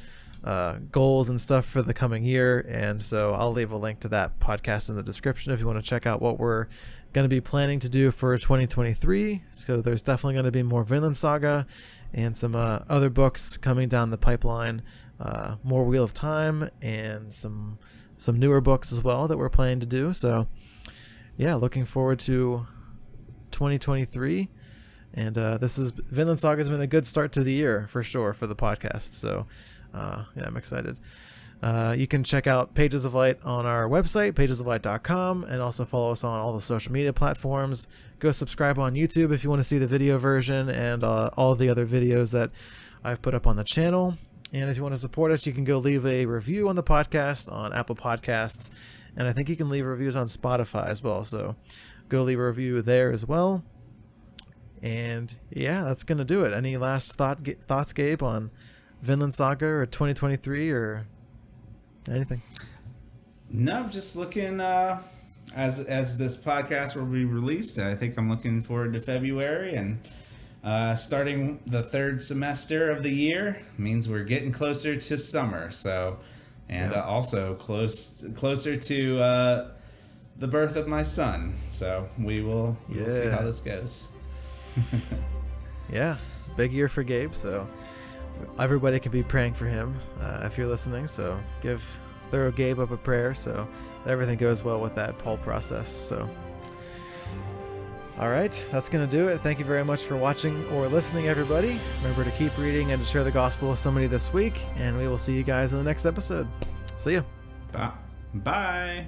goals and stuff for the coming year, and so I'll leave a link to that podcast in the description if you want to check out what we're going to be planning to do for 2023. So there's definitely going to be more Vinland Saga and some other books coming down the pipeline, more Wheel of Time, and some newer books as well that we're planning to do. So yeah, looking forward to 2023. And Vinland Saga has been a good start to the year for sure for the podcast. So yeah, I'm excited. You can check out Pages of Light on our website, pagesoflight.com, and also follow us on all the social media platforms. Go subscribe on YouTube if you want to see the video version and all the other videos that I've put up on the channel. And if you want to support us, you can go leave a review on the podcast on Apple Podcasts, and I think you can leave reviews on Spotify as well. So go leave a review there as well. And yeah, that's going to do it. Any last thoughts, Gabe, on Vinland Saga or 2023 or anything? No, just looking as this podcast will be released. I think I'm looking forward to February, and starting the third semester of the year means we're getting closer to summer. So, and also closer to the birth of my son. So we'll see how this goes. Yeah, big year for Gabe. So everybody can be praying for him if you're listening. So give Thorough Gabe up a prayer so everything goes well with that whole process. So all right, that's going to do it. Thank you very much for watching or listening, everybody. Remember to keep reading and to share the gospel with somebody this week, and we will see you guys in the next episode. See ya. Bye.